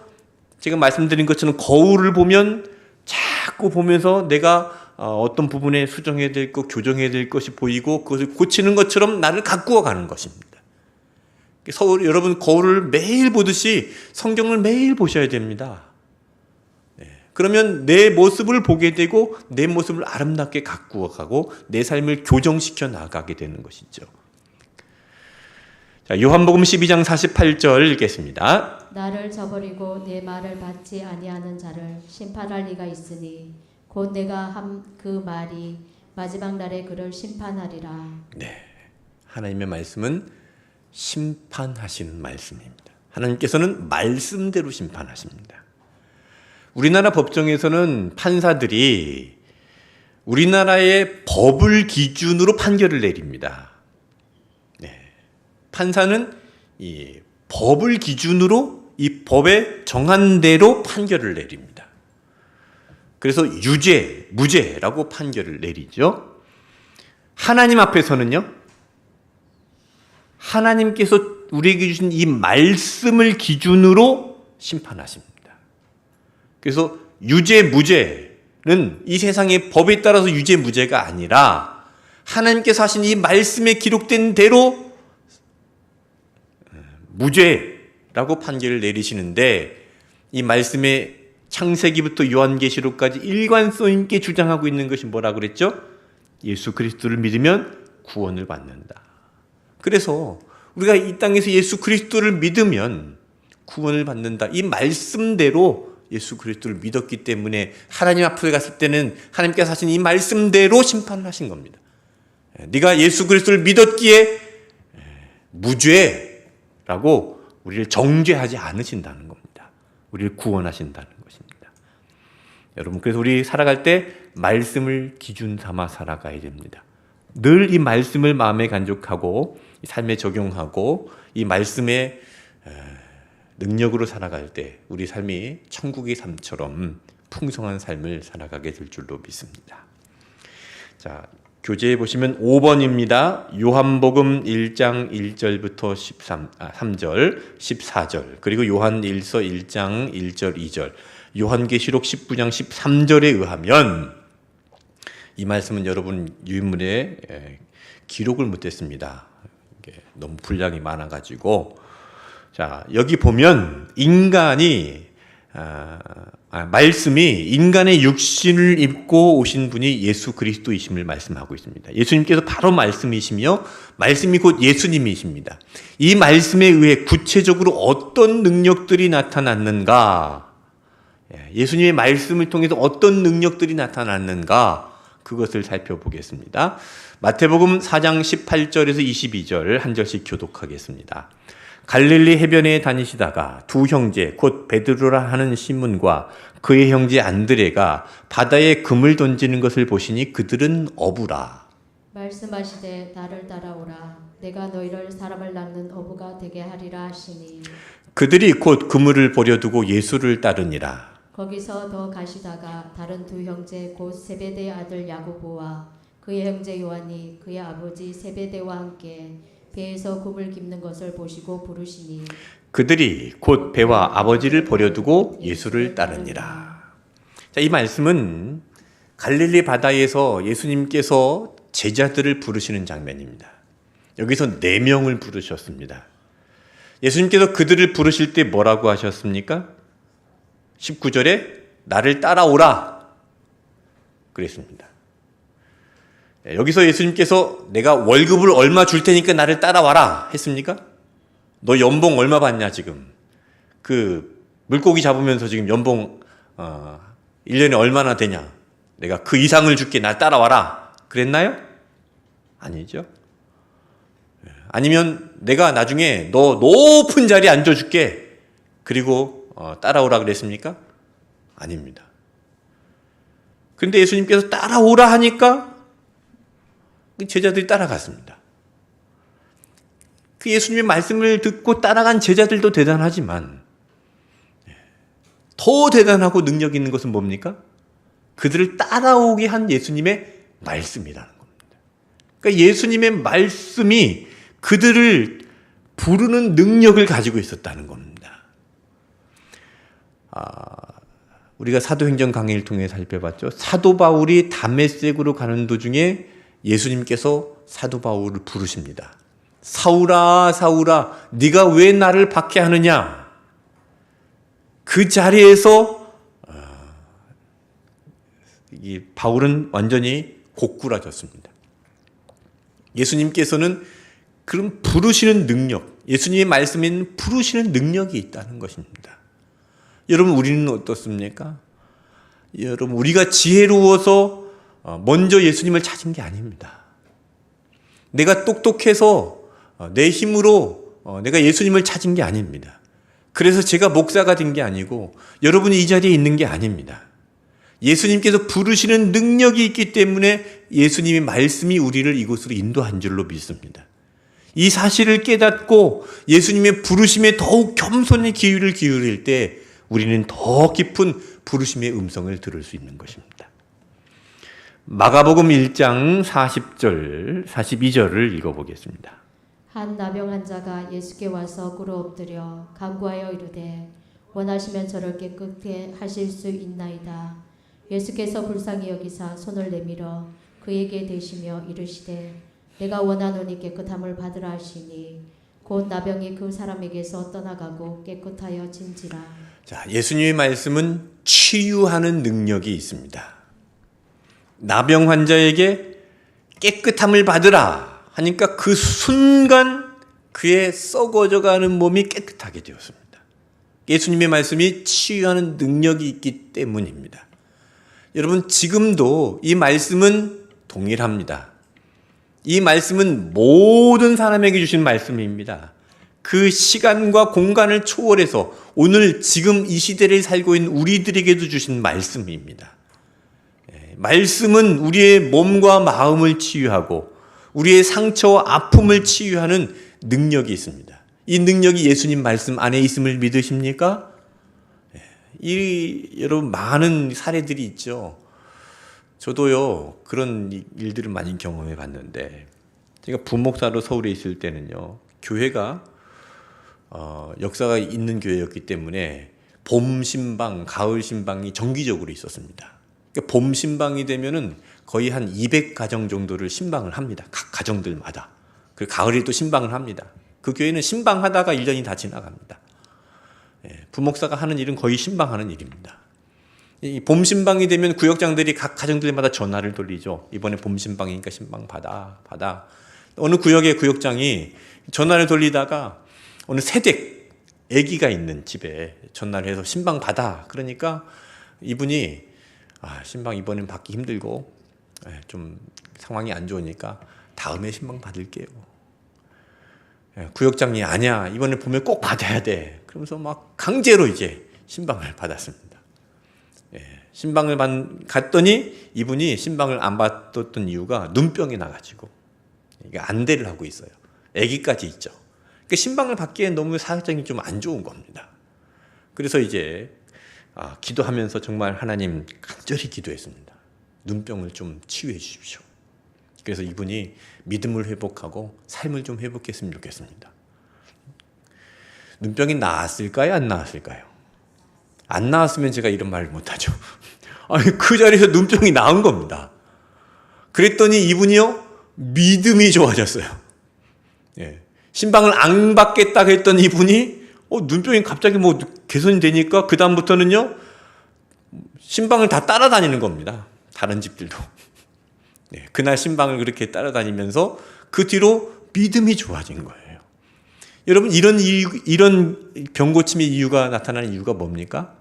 제가 말씀드린 것처럼 거울을 보면 자꾸 보면서 내가 어떤 부분에 수정해야 될 것, 교정해야 될 것이 보이고 그것을 고치는 것처럼 나를 가꾸어 가는 것입니다. 여러분 거울을 매일 보듯이 성경을 매일 보셔야 됩니다. 그러면 내 모습을 보게 되고 내 모습을 아름답게 가꾸어 가고 내 삶을 교정시켜 나가게 되는 것이죠. 자, 요한복음 12장 48절 읽겠습니다. 나를 저버리고 내 말을 받지 아니하는 자를 심판할 리가 있으니 곧 내가 한 그 말이 마지막 날에 그를 심판하리라. 네, 하나님의 말씀은 심판하시는 말씀입니다. 하나님께서는 말씀대로 심판하십니다. 우리나라 법정에서는 판사들이 우리나라의 법을 기준으로 판결을 내립니다. 네. 판사는 이 법을 기준으로 이 법에 정한 대로 판결을 내립니다. 그래서 유죄, 무죄라고 판결을 내리죠. 하나님 앞에서는요, 하나님께서 우리에게 주신 이 말씀을 기준으로 심판하십니다. 그래서 유죄, 무죄는 이 세상의 법에 따라서 유죄, 무죄가 아니라 하나님께서 하신 이 말씀에 기록된 대로 무죄라고 판결을 내리시는데, 이 말씀의 창세기부터 요한계시록까지 일관성 있게 주장하고 있는 것이 뭐라 그랬죠? 예수 그리스도를 믿으면 구원을 받는다. 그래서 우리가 이 땅에서 예수 그리스도를 믿으면 구원을 받는다. 이 말씀대로 예수 그리스도를 믿었기 때문에 하나님 앞에 갔을 때는 하나님께서 하신 이 말씀대로 심판을 하신 겁니다. 네가 예수 그리스도를 믿었기에 무죄라고 우리를 정죄하지 않으신다는 겁니다. 우리를 구원하신다는 것입니다. 여러분, 그래서 우리 살아갈 때 말씀을 기준 삼아 살아가야 됩니다. 늘 이 말씀을 마음에 간직하고 삶에 적용하고 이 말씀의 능력으로 살아갈 때 우리 삶이 천국의 삶처럼 풍성한 삶을 살아가게 될 줄로 믿습니다. 자, 교재에 보시면 5번입니다. 요한복음 1장 1절부터 3절, 14절, 그리고 요한 1서 1장 1절, 2절, 요한계시록 19장 13절에 의하면 이 말씀은 여러분 유인물에 기록을 못했습니다. 너무 분량이 많아가지고, 자, 여기 보면 인간이 말씀이 인간의 육신을 입고 오신 분이 예수 그리스도이심을 말씀하고 있습니다. 예수님께서 바로 말씀이시며 말씀이 곧 예수님이십니다. 이 말씀에 의해 구체적으로 어떤 능력들이 나타났는가, 예수님의 말씀을 통해서 어떤 능력들이 나타났는가, 그것을 살펴보겠습니다. 마태복음 4장 18절에서 22절 한 절씩 교독하겠습니다. 갈릴리 해변에 다니시다가 두 형제 곧 베드로라 하는 시몬과 그의 형제 안드레가 바다에 금을 던지는 것을 보시니 그들은 어부라. 말씀하시되 나를 따라오라. 내가 너희를 사람을 낚는 어부가 되게 하리라 하시니 그들이 곧 그물을 버려두고 예수를 따르니라. 거기서 더 가시다가 다른 두 형제 곧 세베대의 아들 야고보와 그의 형제 요한이 그의 아버지 세베대와 함께 배에서 금을 깁는 것을 보시고 부르시니 그들이 곧 배와 아버지를 버려두고 예수를 따르니라. 자, 이 말씀은 갈릴리 바다에서 예수님께서 제자들을 부르시는 장면입니다. 여기서 4명을 부르셨습니다. 예수님께서 그들을 부르실 때 뭐라고 하셨습니까? 19절에 나를 따라오라 그랬습니다. 여기서 예수님께서 내가 월급을 얼마 줄 테니까 나를 따라와라 했습니까? 너 연봉 얼마 받냐 지금? 그 물고기 잡으면서 지금 연봉 1년에 얼마나 되냐? 내가 그 이상을 줄게, 날 따라와라. 그랬나요? 아니죠. 아니면 내가 나중에 너 높은 자리에 앉아줄게. 그리고 따라오라 그랬습니까? 아닙니다. 근데 예수님께서 따라오라 하니까 제자들이 따라갔습니다. 그 예수님의 말씀을 듣고 따라간 제자들도 대단하지만 더 대단하고 능력 있는 것은 뭡니까? 그들을 따라오게 한 예수님의 말씀이라는 겁니다. 그러니까 예수님의 말씀이 그들을 부르는 능력을 가지고 있었다는 겁니다. 우리가 사도행전 강의를 통해 살펴봤죠. 사도 바울이 다메섹으로 가는 도중에 예수님께서 사도 바울을 부르십니다. 사울아, 사울아, 네가 왜 나를 박해하느냐? 그 자리에서 이 바울은 완전히 고꾸라졌습니다. 예수님께서는 그런 부르시는 능력, 예수님의 말씀에는 부르시는 능력이 있다는 것입니다. 여러분, 우리는 어떻습니까? 여러분, 우리가 지혜로워서 먼저 예수님을 찾은 게 아닙니다. 내가 똑똑해서 내 힘으로 내가 예수님을 찾은 게 아닙니다. 그래서 제가 목사가 된 게 아니고 여러분이 이 자리에 있는 게 아닙니다. 예수님께서 부르시는 능력이 있기 때문에 예수님의 말씀이 우리를 이곳으로 인도한 줄로 믿습니다. 이 사실을 깨닫고 예수님의 부르심에 더욱 겸손히 귀를 기울일 때 우리는 더 깊은 부르심의 음성을 들을 수 있는 것입니다. 마가복음 1장 40절, 42절을 읽어보겠습니다. 한 나병 환자가 예수께 와서 꿇어 엎드려 간구하여 이르되 원하시면 저를 깨끗게 하실 수 있나이다. 예수께서 불쌍히 여기사 손을 내밀어 그에게 대시며 이르시되 내가 원하노니 깨끗함을 받으라 하시니 곧 나병이 그 사람에게서 떠나가고 깨끗하여 진지라. 자, 예수님의 말씀은 치유하는 능력이 있습니다. 나병 환자에게 깨끗함을 받으라 하니까 그 순간 그의 썩어져가는 몸이 깨끗하게 되었습니다. 예수님의 말씀이 치유하는 능력이 있기 때문입니다. 여러분, 지금도 이 말씀은 동일합니다. 이 말씀은 모든 사람에게 주신 말씀입니다. 그 시간과 공간을 초월해서 오늘 지금 이 시대를 살고 있는 우리들에게도 주신 말씀입니다. 말씀은 우리의 몸과 마음을 치유하고 우리의 상처와 아픔을 치유하는 능력이 있습니다. 이 능력이 예수님 말씀 안에 있음을 믿으십니까? 여러분, 많은 사례들이 있죠. 저도요, 그런 일들을 많이 경험해 봤는데, 제가 부목사로 서울에 있을 때는요, 교회가 역사가 있는 교회였기 때문에 봄 신방, 가을 신방이 정기적으로 있었습니다. 그러니까 봄 신방이 되면은 거의 한 200가정 정도를 신방을 합니다. 각 가정들마다. 그리고 가을에 또 신방을 합니다. 그 교회는 신방하다가 1년이 다 지나갑니다. 부목사가 하는 일은 거의 신방하는 일입니다. 이 봄 신방이 되면 구역장들이 각 가정들마다 전화를 돌리죠. 이번에 봄 신방이니까 신방 받아. 어느 구역의 구역장이 전화를 돌리다가 어느 세댁 아기가 있는 집에 전화를 해서 신방 받아. 그러니까 이분이 신방 이번엔 받기 힘들고 좀 상황이 안 좋으니까 다음에 신방 받을게요. 구역장이 아니야, 이번에 보면 꼭 받아야 돼. 그러면서 막 강제로 이제 신방을 받았습니다. 신방을 갔더니 이분이 신방을 안 받았던 이유가 눈병이 나가지고 안대를 하고 있어요. 아기까지 있죠. 그러니까 신방을 받기엔 너무 사정이 좀 안 좋은 겁니다. 그래서 이제 기도하면서 정말 하나님 간절히 기도했습니다. 눈병을 좀 치유해 주십시오. 그래서 이분이 믿음을 회복하고 삶을 좀 회복했으면 좋겠습니다. 눈병이 나았을까요? 안 나았을까요? 안 나았으면 제가 이런 말을 못하죠. 아니, 그 자리에서 눈병이 나은 겁니다. 그랬더니 이분이요, 믿음이 좋아졌어요. 신방을 안 받겠다 했던 이분이 눈병이 갑자기 뭐 개선이 되니까 그 다음부터는요, 신방을 다 따라다니는 겁니다. 다른 집들도. 그날 신방을 그렇게 따라다니면서 그 뒤로 믿음이 좋아진 거예요. 여러분, 이런 병고침의 이유가 나타나는 이유가 뭡니까?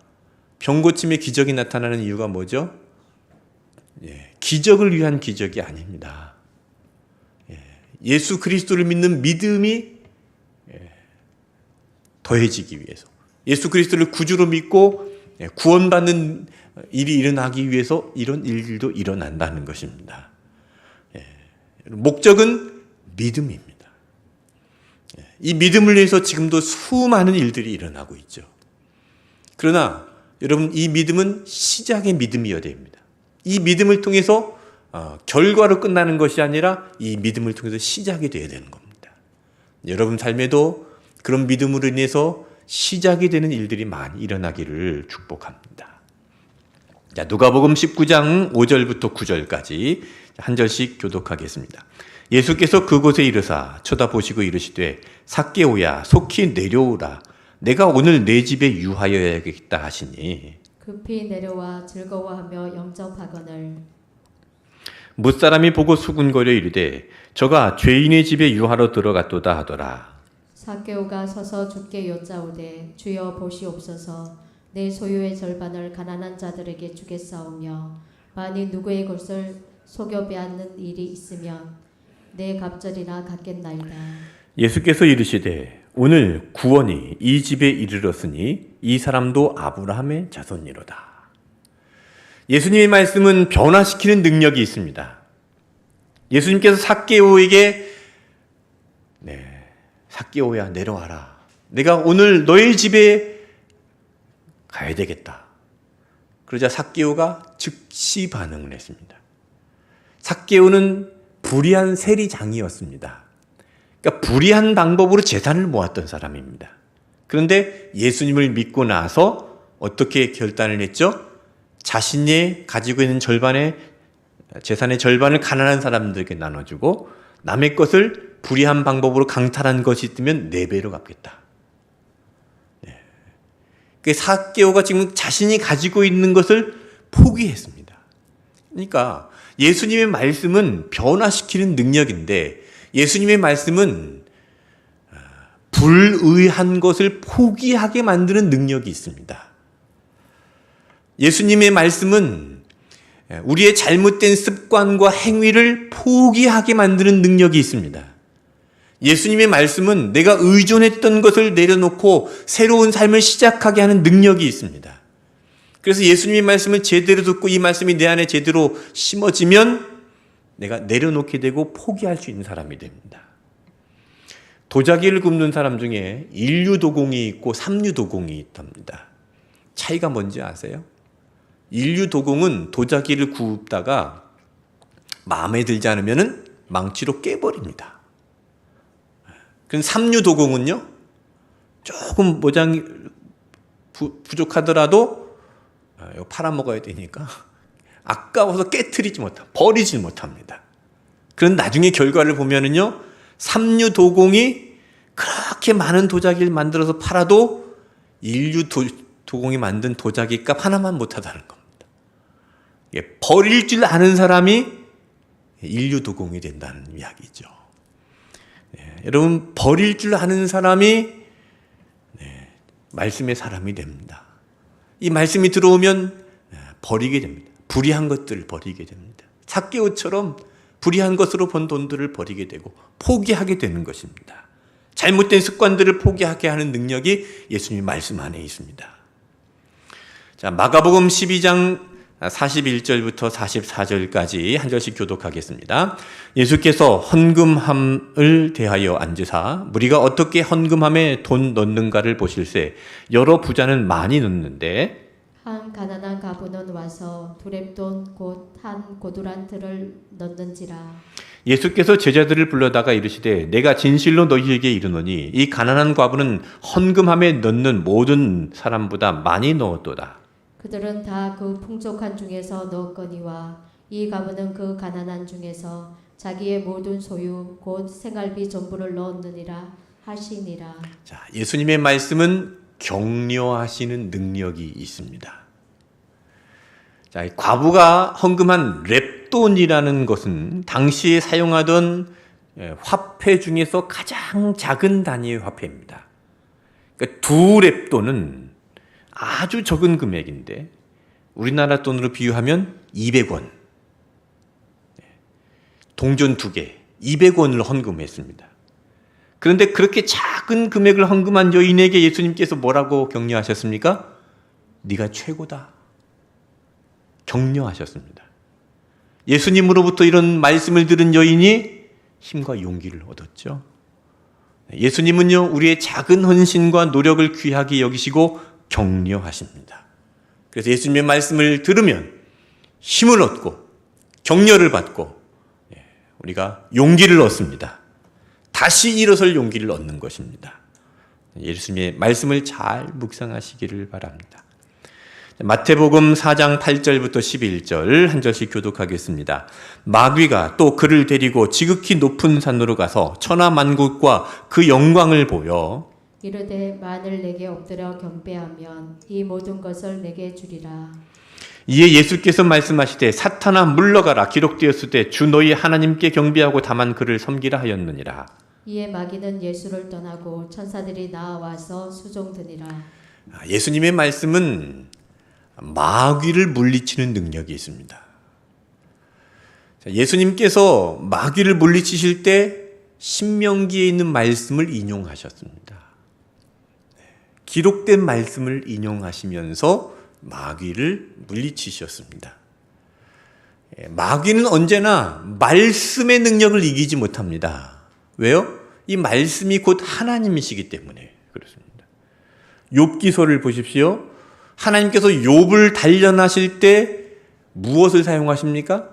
병고침의 기적이 나타나는 이유가 뭐죠? 기적을 위한 기적이 아닙니다. 예수 그리스도를 믿는 믿음이 더해지기 위해서, 예수 그리스도를 구주로 믿고 구원받는 일이 일어나기 위해서 이런 일들도 일어난다는 것입니다. 목적은 믿음입니다. 이 믿음을 위해서 지금도 수많은 일들이 일어나고 있죠. 그러나 여러분, 이 믿음은 시작의 믿음이어야 됩니다. 이 믿음을 통해서 결과로 끝나는 것이 아니라 이 믿음을 통해서 시작이 되어야 되는 겁니다. 여러분 삶에도 그런 믿음으로 인해서 시작이 되는 일들이 많이 일어나기를 축복합니다. 자, 누가복음 19장 5절부터 9절까지 한 절씩 교독하겠습니다. 예수께서 그곳에 이르사 쳐다보시고 이르시되 삭개오야 속히 내려오라 내가 오늘 내 집에 유하여야겠다 하시니 급히 내려와 즐거워하며 영접하거늘 무사람이 보고 수군거려 이르되 저가 죄인의 집에 유하러 들어갔도다 하더라. 삭개오가 서서 주께 여짜오되 주여 보시옵소서 내 소유의 절반을 가난한 자들에게 주겠사오며 만일 누구의 것을 속여 빼앗는 일이 있으면 내 갑절이나 갖겠나이다. 예수께서 이르시되 오늘 구원이 이 집에 이르렀으니 이 사람도 아브라함의 자손이로다. 예수님의 말씀은 변화시키는 능력이 있습니다. 예수님께서 삭개오에게 삭개오야 내려와라. 내가 오늘 너의 집에 가야 되겠다. 그러자 삭개오가 즉시 반응을 했습니다. 삭개오는 불의한 세리장이었습니다. 그러니까 불의한 방법으로 재산을 모았던 사람입니다. 그런데 예수님을 믿고 나서 어떻게 결단을 했죠? 자신이 가지고 있는 재산의 절반을 가난한 사람들에게 나눠주고 남의 것을 불의한 방법으로 강탈한 것이 있으면 4배로 갚겠다. 삭개오가 지금 자신이 가지고 있는 것을 포기했습니다. 그러니까 예수님의 말씀은 변화시키는 능력인데 예수님의 말씀은 불의한 것을 포기하게 만드는 능력이 있습니다. 예수님의 말씀은 우리의 잘못된 습관과 행위를 포기하게 만드는 능력이 있습니다. 예수님의 말씀은 내가 의존했던 것을 내려놓고 새로운 삶을 시작하게 하는 능력이 있습니다. 그래서 예수님의 말씀을 제대로 듣고 이 말씀이 내 안에 제대로 심어지면 내가 내려놓게 되고 포기할 수 있는 사람이 됩니다. 도자기를 굽는 사람 중에 일류도공이 있고 삼류도공이 있답니다. 차이가 뭔지 아세요? 일류도공은 도자기를 굽다가 마음에 들지 않으면 망치로 깨버립니다. 그럼 삼류도공은요, 조금 모장이 부족하더라도 팔아먹어야 되니까 아까워서 버리지 못합니다. 그런 나중에 결과를 보면은요, 삼류도공이 그렇게 많은 도자기를 만들어서 팔아도 일류도공이 만든 도자기 값 하나만 못하다는 겁니다. 버릴 줄 아는 사람이 일류도공이 된다는 이야기죠. 여러분, 버릴 줄 아는 사람이 말씀의 사람이 됩니다. 이 말씀이 들어오면 버리게 됩니다. 불의한 것들을 버리게 됩니다. 삭개오처럼 불의한 것으로 번 돈들을 버리게 되고 포기하게 되는 것입니다. 잘못된 습관들을 포기하게 하는 능력이 예수님의 말씀 안에 있습니다. 자, 마가복음 12장 41절부터 44절까지 한 절씩 교독하겠습니다. 예수께서 헌금함을 대하여 앉으사 무리가 어떻게 헌금함에 돈 넣는가를 보실세 여러 부자는 많이 넣는데 한 가난한 가부는 와서 두렙돈 곧 한 고두란트를 넣는지라. 예수께서 제자들을 불러다가 이르시되 내가 진실로 너희에게 이르노니 이 가난한 과부는 헌금함에 넣는 모든 사람보다 많이 넣었도다. 그들은 다 그 풍족한 중에서 넣었거니와 이 가부는 그 가난한 중에서 자기의 모든 소유 곧 생활비 전부를 넣었느니라 하시니라. 자, 예수님의 말씀은 격려하시는 능력이 있습니다. 자, 과부가 헌금한 렙돈이라는 것은 당시에 사용하던 화폐 중에서 가장 작은 단위의 화폐입니다. 그러니까 2렙돈은 아주 적은 금액인데 우리나라 돈으로 비유하면 200원, 동전 2개, 200원을 헌금했습니다. 그런데 그렇게 작은 금액을 헌금한 여인에게 예수님께서 뭐라고 격려하셨습니까? 네가 최고다. 격려하셨습니다. 예수님으로부터 이런 말씀을 들은 여인이 힘과 용기를 얻었죠. 예수님은요, 우리의 작은 헌신과 노력을 귀하게 여기시고 격려하십니다. 그래서 예수님의 말씀을 들으면 힘을 얻고 격려를 받고 우리가 용기를 얻습니다. 다시 일어설 용기를 얻는 것입니다. 예수님의 말씀을 잘 묵상하시기를 바랍니다. 마태복음 4장 8절부터 11절 한 절씩 교독하겠습니다. 마귀가 또 그를 데리고 지극히 높은 산으로 가서 천하만국과 그 영광을 보여 이르되 만일 내게 엎드려 경배하면 이 모든 것을 내게 주리라. 이에 예수께서 말씀하시되 사탄아 물러가라 기록되었으되 주 너희 하나님께 경배하고 다만 그를 섬기라 하였느니라. 이에 마귀는 예수를 떠나고 천사들이 나와서 수종드니라. 예수님의 말씀은 마귀를 물리치는 능력이 있습니다. 예수님께서 마귀를 물리치실 때 신명기에 있는 말씀을 인용하셨습니다. 기록된 말씀을 인용하시면서 마귀를 물리치셨습니다. 마귀는 언제나 말씀의 능력을 이기지 못합니다. 왜요? 이 말씀이 곧 하나님이시기 때문에 그렇습니다. 욥기서를 보십시오. 하나님께서 욥을 단련하실 때 무엇을 사용하십니까?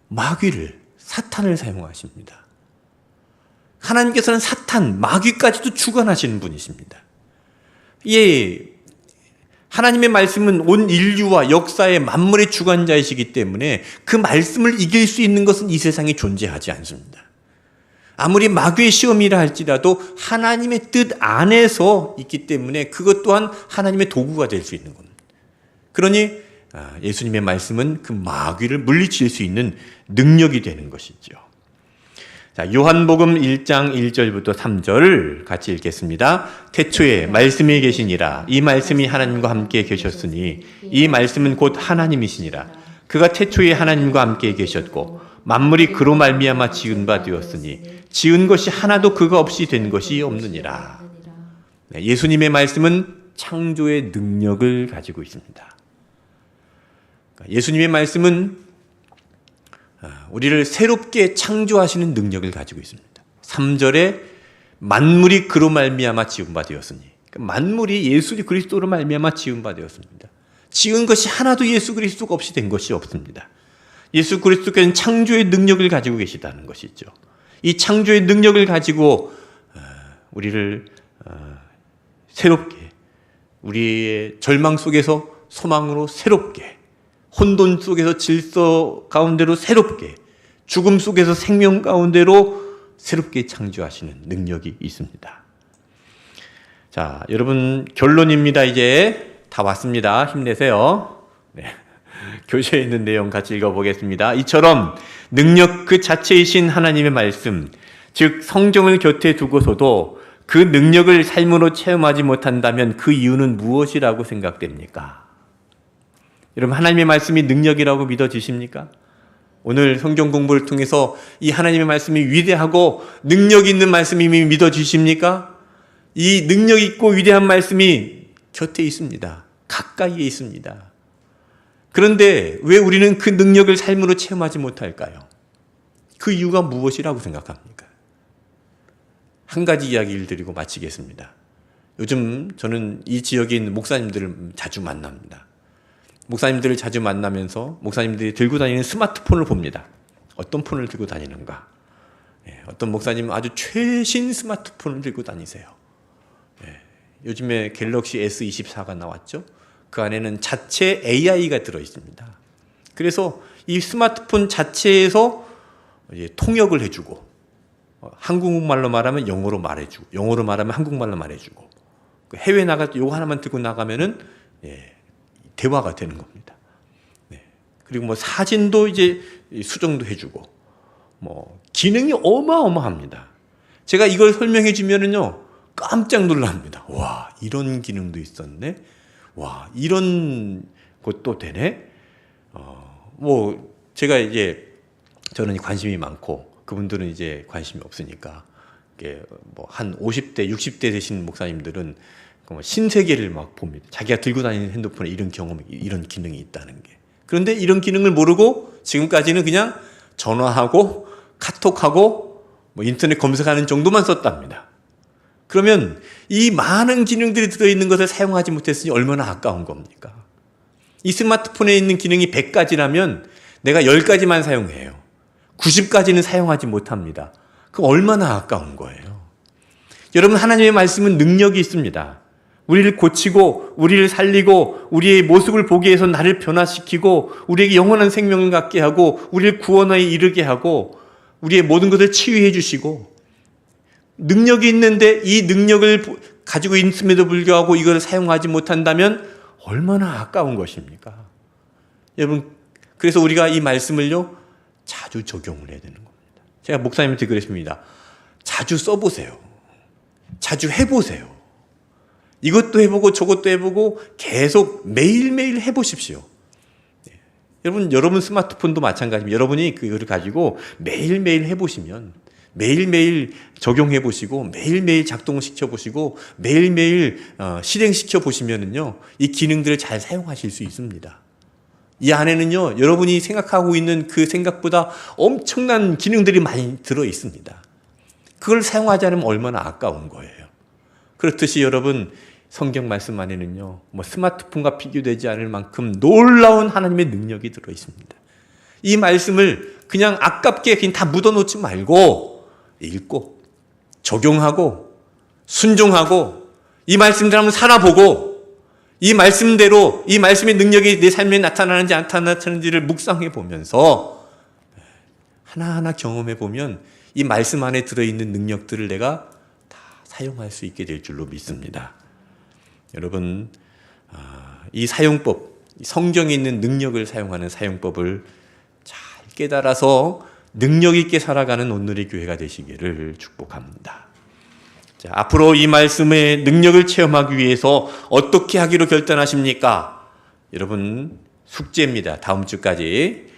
마귀를, 사탄을 사용하십니다. 하나님께서는 사탄, 마귀까지도 주관하시는 분이십니다. 예, 하나님의 말씀은 온 인류와 역사의 만물의 주관자이시기 때문에 그 말씀을 이길 수 있는 것은 이 세상에 존재하지 않습니다. 아무리 마귀의 시험이라 할지라도 하나님의 뜻 안에서 있기 때문에 그것 또한 하나님의 도구가 될 수 있는 겁니다. 그러니 예수님의 말씀은 그 마귀를 물리칠 수 있는 능력이 되는 것이죠. 자, 요한복음 1장 1절부터 3절 같이 읽겠습니다. 태초에 말씀이 계시니라. 이 말씀이 하나님과 함께 계셨으니 이 말씀은 곧 하나님이시니라. 그가 태초에 하나님과 함께 계셨고 만물이 그로 말미암아 지은 바 되었으니 지은 것이 하나도 그가 없이 된 것이 없느니라. 예수님의 말씀은 창조의 능력을 가지고 있습니다. 예수님의 말씀은 우리를 새롭게 창조하시는 능력을 가지고 있습니다. 3절에 만물이 그로 말미암아 지은 바 되었으니 만물이 예수 그리스도로 말미암아 지은 바 되었습니다. 지은 것이 하나도 예수 그리스도가 없이 된 것이 없습니다. 예수 그리스도께서는 창조의 능력을 가지고 계시다는 것이죠. 이 창조의 능력을 가지고 우리를 새롭게 우리의 절망 속에서 소망으로 새롭게 혼돈 속에서 질서 가운데로 새롭게 죽음 속에서 생명 가운데로 새롭게 창조하시는 능력이 있습니다. 자, 여러분 결론입니다. 이제 다 왔습니다. 힘내세요. 네. 교재에 있는 내용 같이 읽어보겠습니다. 이처럼 능력 그 자체이신 하나님의 말씀, 즉 성경을 곁에 두고서도 그 능력을 삶으로 체험하지 못한다면 그 이유는 무엇이라고 생각됩니까? 여러분 하나님의 말씀이 능력이라고 믿어지십니까? 오늘 성경 공부를 통해서 이 하나님의 말씀이 위대하고 능력 있는 말씀임이 믿어지십니까? 이 능력 있고 위대한 말씀이 곁에 있습니다. 가까이에 있습니다. 그런데 왜 우리는 그 능력을 삶으로 체험하지 못할까요? 그 이유가 무엇이라고 생각합니까? 한 가지 이야기를 드리고 마치겠습니다. 요즘 저는 이 지역에 있는 목사님들을 자주 만납니다. 목사님들을 자주 만나면서 목사님들이 들고 다니는 스마트폰을 봅니다. 어떤 폰을 들고 다니는가? 어떤 목사님은 아주 최신 스마트폰을 들고 다니세요. 요즘에 갤럭시 S24가 나왔죠. 그 안에는 자체 AI가 들어있습니다. 그래서 이 스마트폰 자체에서 통역을 해주고 한국말로 말하면 영어로 말해주고 영어로 말하면 한국말로 말해주고 해외 나갈 때 이거 하나만 들고 나가면은 대화가 되는 겁니다. 그리고 뭐 사진도 이제 수정도 해주고 뭐 기능이 어마어마합니다. 제가 이걸 설명해 주면은요 깜짝 놀랍니다. 와, 이런 기능도 있었네. 와, 이런 것도 되네. 뭐 제가 이제 저는 관심이 많고 그분들은 이제 관심이 없으니까 이게 뭐 한 50대, 60대 되신 목사님들은 신세계를 막 봅니다. 자기가 들고 다니는 핸드폰에 이런 경험이, 이런 기능이 있다는 게. 그런데 이런 기능을 모르고 지금까지는 그냥 전화하고 카톡하고 뭐 인터넷 검색하는 정도만 썼답니다. 그러면 이 많은 기능들이 들어있는 것을 사용하지 못했으니 얼마나 아까운 겁니까? 이 스마트폰에 있는 기능이 100가지라면 내가 10가지만 사용해요. 90가지는 사용하지 못합니다. 그럼 얼마나 아까운 거예요? 여러분, 하나님의 말씀은 능력이 있습니다. 우리를 고치고 우리를 살리고 우리의 모습을 보게 해서 나를 변화시키고 우리에게 영원한 생명을 갖게 하고 우리를 구원에 이르게 하고 우리의 모든 것을 치유해 주시고 능력이 있는데 이 능력을 가지고 있음에도 불구하고 이걸 사용하지 못한다면 얼마나 아까운 것입니까? 여러분, 그래서 우리가 이 말씀을요 자주 적용을 해야 되는 겁니다. 제가 목사님한테 그랬습니다. 자주 써보세요. 자주 해보세요. 이것도 해보고 저것도 해보고 계속 매일매일 해보십시오. 여러분 스마트폰도 마찬가지입니다. 여러분이 그거를 가지고 매일매일 해보시면 매일매일 적용해 보시고 매일매일 작동시켜 보시고 매일매일 실행시켜 보시면은요 이 기능들을 잘 사용하실 수 있습니다. 이 안에는요 여러분이 생각하고 있는 그 생각보다 엄청난 기능들이 많이 들어 있습니다. 그걸 사용하지 않으면 얼마나 아까운 거예요. 그렇듯이 여러분 성경 말씀 안에는요 뭐 스마트폰과 비교되지 않을 만큼 놀라운 하나님의 능력이 들어 있습니다. 이 말씀을 그냥 아깝게 그냥 다 묻어놓지 말고 읽고 적용하고 순종하고 이 말씀대로 한번 살아보고 이 말씀대로 이 말씀의 능력이 내 삶에 나타나는지 안 나타나는지를 묵상해 보면서 하나하나 경험해 보면 이 말씀 안에 들어있는 능력들을 내가 다 사용할 수 있게 될 줄로 믿습니다. 여러분, 이 사용법, 성경에 있는 능력을 사용하는 사용법을 잘 깨달아서 능력 있게 살아가는 오늘의 교회가 되시기를 축복합니다. 자, 앞으로 이 말씀의 능력을 체험하기 위해서 어떻게 하기로 결단하십니까? 여러분, 숙제입니다. 다음 주까지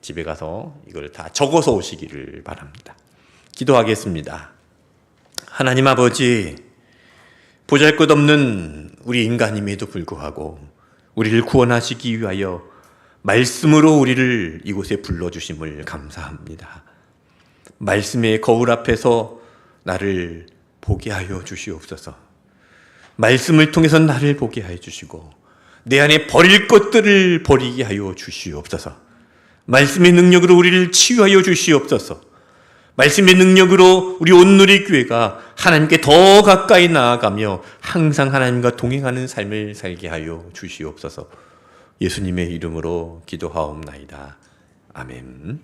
집에 가서 이걸 다 적어서 오시기를 바랍니다. 기도하겠습니다. 하나님 아버지, 보잘것없는 우리 인간임에도 불구하고 우리를 구원하시기 위하여 말씀으로 우리를 이곳에 불러주심을 감사합니다. 말씀의 거울 앞에서 나를 보게 하여 주시옵소서. 말씀을 통해서 나를 보게 하여 주시고 내 안에 버릴 것들을 버리게 하여 주시옵소서. 말씀의 능력으로 우리를 치유하여 주시옵소서. 말씀의 능력으로 우리 온누리 교회가 하나님께 더 가까이 나아가며 항상 하나님과 동행하는 삶을 살게 하여 주시옵소서. 예수님의 이름으로 기도하옵나이다. 아멘.